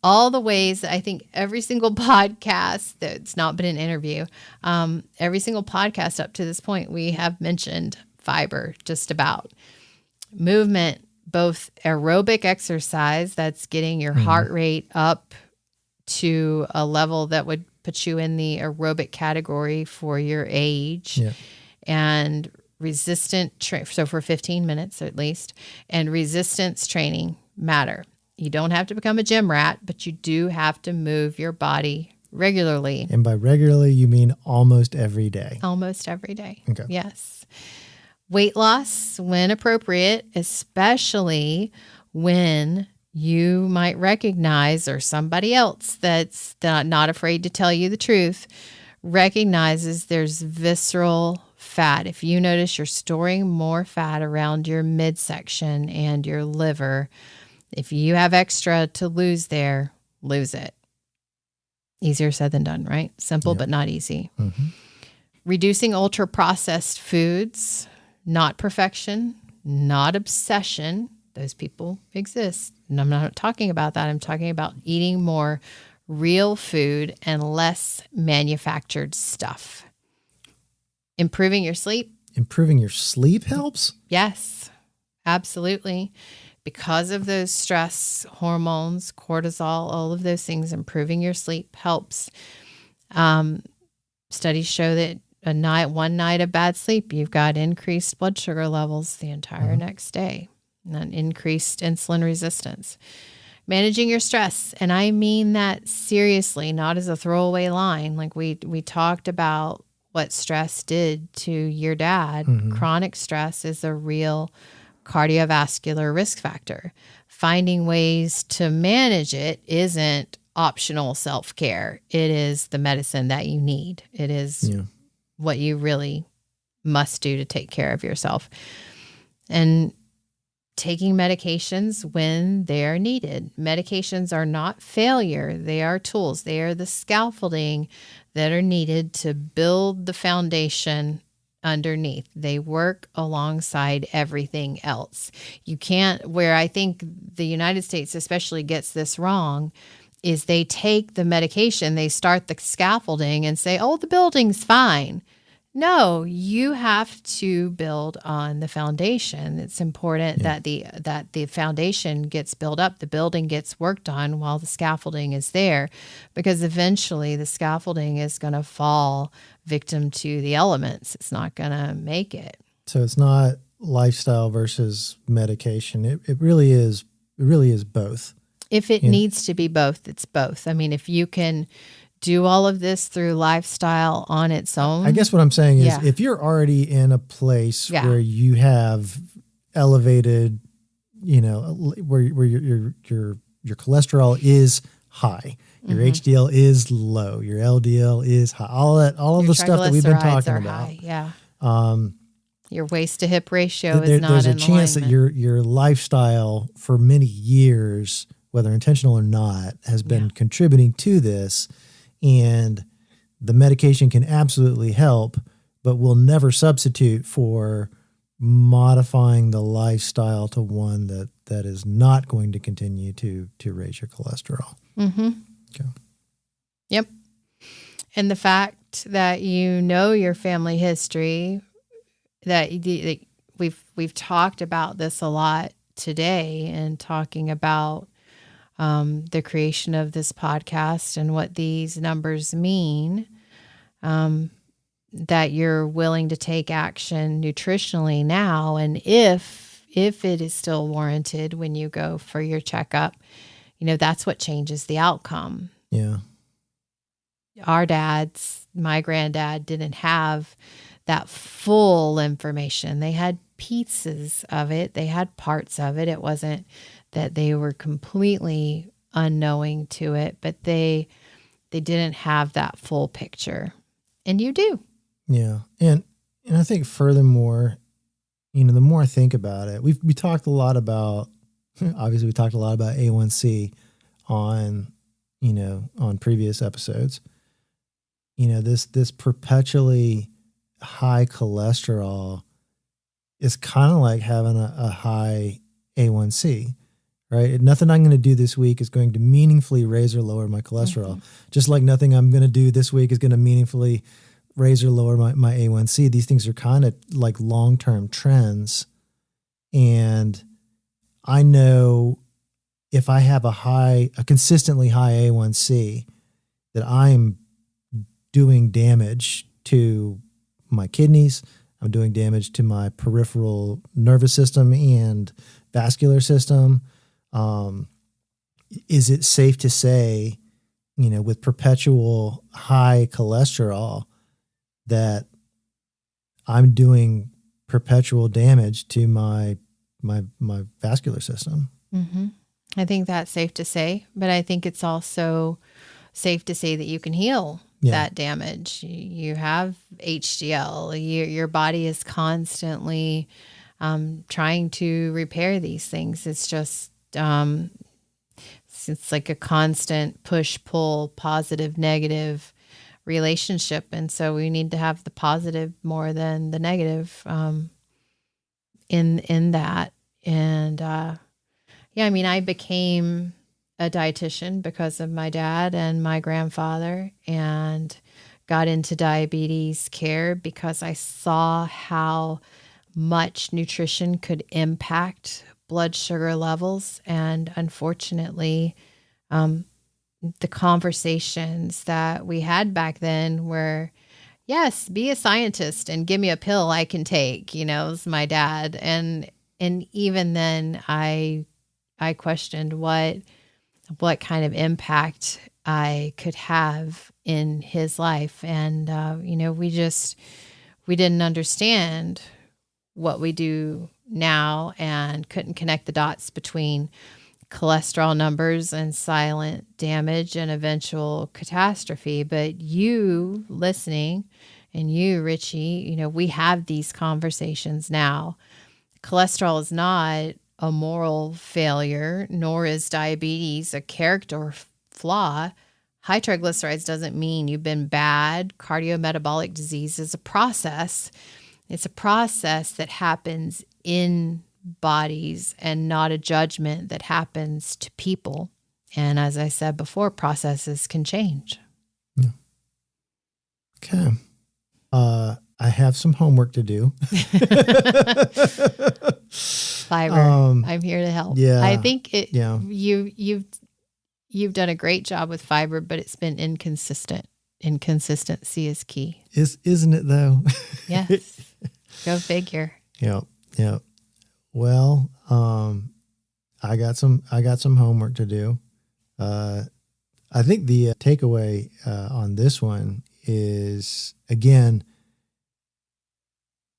all the ways that I think every single podcast that's not been an interview, every single podcast up to this point, we have mentioned fiber just about. Movement, both aerobic exercise, that's getting your heart rate up to a level that would put you in the aerobic category for your age, and resistant, so for 15 minutes at least, and resistance training matter. You don't have to become a gym rat, but you do have to move your body regularly. And by regularly, you mean almost every day. Almost every day. Okay. Yes. Weight loss when appropriate, especially when you might recognize, or somebody else that's not afraid to tell you the truth, recognizes there's visceral fat. If you notice you're storing more fat around your midsection and your liver, if you have extra to lose there, lose it. Easier said than done, right? Simple, but not easy. Mm-hmm. Reducing ultra-processed foods, not perfection, not obsession. Those people exist. And I'm not talking about that. I'm talking about eating more real food and less manufactured stuff. Improving your sleep. Improving your sleep helps? Yes, absolutely. Because of those stress hormones, cortisol, all of those things, improving your sleep helps. Studies show that one night of bad sleep, you've got increased blood sugar levels the entire next day, and increased insulin resistance. Managing your stress, and I mean that seriously, not as a throwaway line. Like we talked about what stress did to your dad. Chronic stress is a real cardiovascular risk factor. Finding ways to manage it isn't optional self-care. It is the medicine that you need. It is what you really must do to take care of yourself. And taking medications when they're needed. Medications are not failure. They are tools. They are the scaffolding that are needed to build the foundation underneath. They work alongside everything else. You can't, where I think the United States especially gets this wrong, is they take the medication, they start the scaffolding and say, oh, the building's fine. No, you have to build on the foundation. It's important that the foundation gets built up, the building gets worked on while the scaffolding is there, because eventually the scaffolding is going to fall victim to the elements. It's not going to make it. So it's not lifestyle versus medication. It really is both. If it needs to be both, it's both. I mean, if you can do all of this through lifestyle on its own. I guess what I'm saying is if you're already in a place where you have elevated, where your cholesterol is high, your HDL is low, your LDL is high, all of the stuff that we've been talking about. High, your waist to hip ratio is not there's in a chance that alignment. your lifestyle for many years, whether intentional or not, has been contributing to this. And the medication can absolutely help, but will never substitute for modifying the lifestyle to one that is not going to continue to raise your cholesterol. Okay. Yep. And the fact that your family history, that we've talked about this a lot today, and talking about the creation of this podcast and what these numbers mean, that you're willing to take action nutritionally now. And if it is still warranted when you go for your checkup, that's what changes the outcome. Yeah. My granddad didn't have that full information. They had pieces of it. They had parts of it. It wasn't that they were completely unknowing to it, but they didn't have that full picture. And you do. Yeah. And And I think furthermore, the more I think about it, we talked a lot about, obviously we talked a lot about A1C on, on previous episodes. This perpetually high cholesterol is kind of like having a high A1C, right? Nothing I'm going to do this week is going to meaningfully raise or lower my cholesterol, just like nothing I'm going to do this week is going to meaningfully raise or lower my A1C. These things are kind of like long-term trends. And I know if I have a consistently high A1C, that I'm doing damage to my kidneys, I'm doing damage to my peripheral nervous system and vascular system. Is it safe to say, with perpetual high cholesterol, that I'm doing perpetual damage to my vascular system? Mm-hmm. I think that's safe to say, but I think it's also safe to say that you can heal that damage. You have HDL. Your body is constantly trying to repair these things. It's just it's like a constant push-pull, positive, negative relationship, and so we need to have the positive more than the negative in that. And I became a dietitian because of my dad and my grandfather, and got into diabetes care because I saw how much nutrition could impact blood sugar levels. And unfortunately, the conversations that we had back then were, yes, be a scientist and give me a pill I can take, was my dad. And even then I questioned what kind of impact I could have in his life. And, we didn't understand what we do now and couldn't connect the dots between cholesterol numbers and silent damage and eventual catastrophe. But you listening, and you, Richie, we have these conversations now. Cholesterol is not a moral failure, nor is diabetes a character flaw. High triglycerides doesn't mean you've been bad. Cardiometabolic disease is a process. It's a process that happens in bodies and not a judgment that happens to people. And as I said before, processes can change. Yeah. Okay. I have some homework to do. Fiber. I'm here to help. Yeah. I think you've done a great job with fiber, but it's been inconsistent. Inconsistency is key. Isn't it though? Yes. Go figure. Yep. Well, I got some homework to do. I think the takeaway on this one is, again,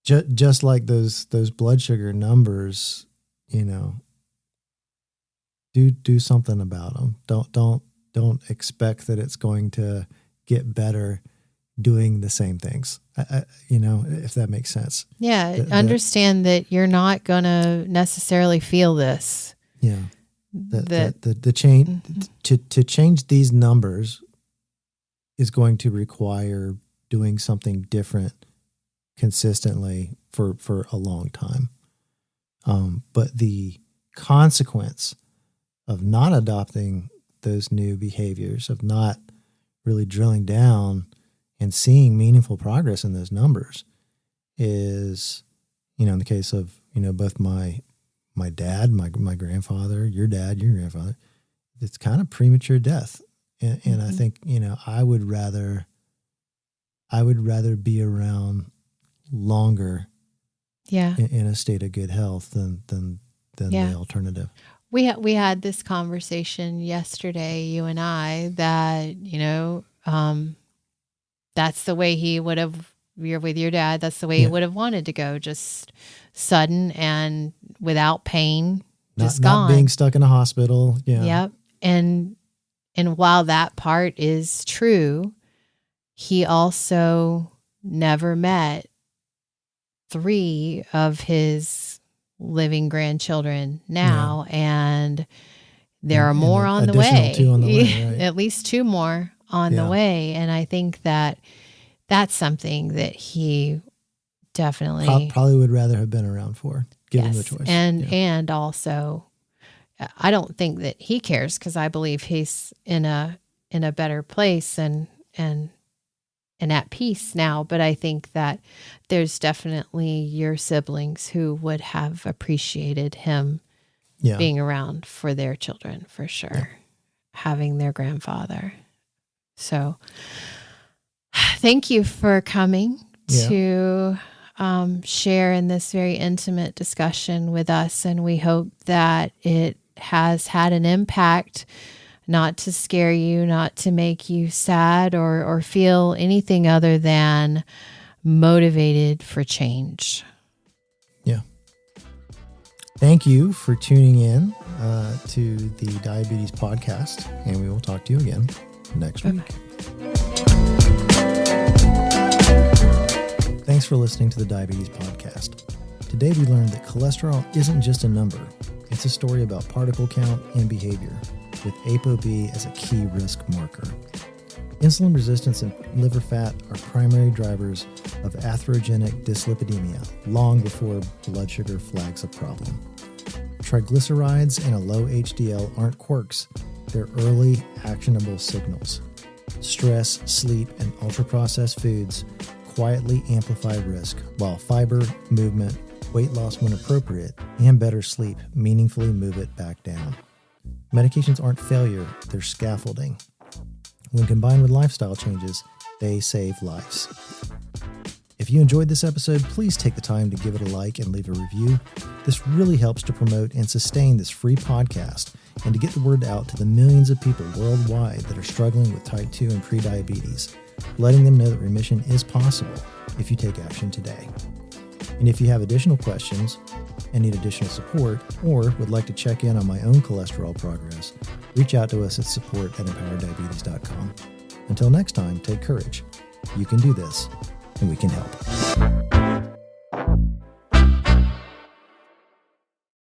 just like those blood sugar numbers, do something about them. Don't expect that it's going to get better doing the same things. If that makes sense. Yeah, understand that you're not going to necessarily feel this. Yeah. The change to change these numbers is going to require doing something different consistently for a long time. But the consequence of not adopting those new behaviors, of not really drilling down and seeing meaningful progress in those numbers is, in the case of, both my dad, my grandfather, your dad, your grandfather, it's kind of premature death. And I think, I would rather be around longer in a state of good health than the alternative. We had this conversation yesterday, you and I, that, that's the way he would have, you're with your dad, that's the way he would have wanted to go, just sudden and without pain, just gone. Not being stuck in a hospital. Yeah. Yep. And while that part is true, he also never met 3 of his living grandchildren now, and there are more on the way. 2 on the way, right? At least 2 more on the way. And I think that that's something that he definitely probably would rather have been around for, given the choice. And also, I don't think that he cares, because I believe he's in a better place and at peace now. But I think that there's definitely your siblings who would have appreciated him being around for their children, for sure, having their grandfather. So thank you for coming to share in this very intimate discussion with us. And we hope that it has had an impact, not to scare you, not to make you sad or feel anything other than motivated for change. Yeah. Thank you for tuning in to the Diabetes Podcast, and we will talk to you again next week. Thanks for listening to the Diabetes Podcast. Today we learned that cholesterol isn't just a number. It's a story about particle count and behavior, with ApoB as a key risk marker. Insulin resistance and liver fat are primary drivers of atherogenic dyslipidemia long before blood sugar flags a problem. Triglycerides and a low HDL aren't quirks, they're early, actionable signals. Stress, sleep, and ultra-processed foods quietly amplify risk, while fiber, movement, weight loss when appropriate, and better sleep meaningfully move it back down. Medications aren't failure, they're scaffolding. When combined with lifestyle changes, they save lives. If you enjoyed this episode, please take the time to give it a like and leave a review. This really helps to promote and sustain this free podcast and to get the word out to the millions of people worldwide that are struggling with type 2 and prediabetes, letting them know that remission is possible if you take action today. And if you have additional questions and need additional support, or would like to check in on my own cholesterol progress, reach out to us at support@empowereddiabetes.com. Until next time, take courage. You can do this, and we can help.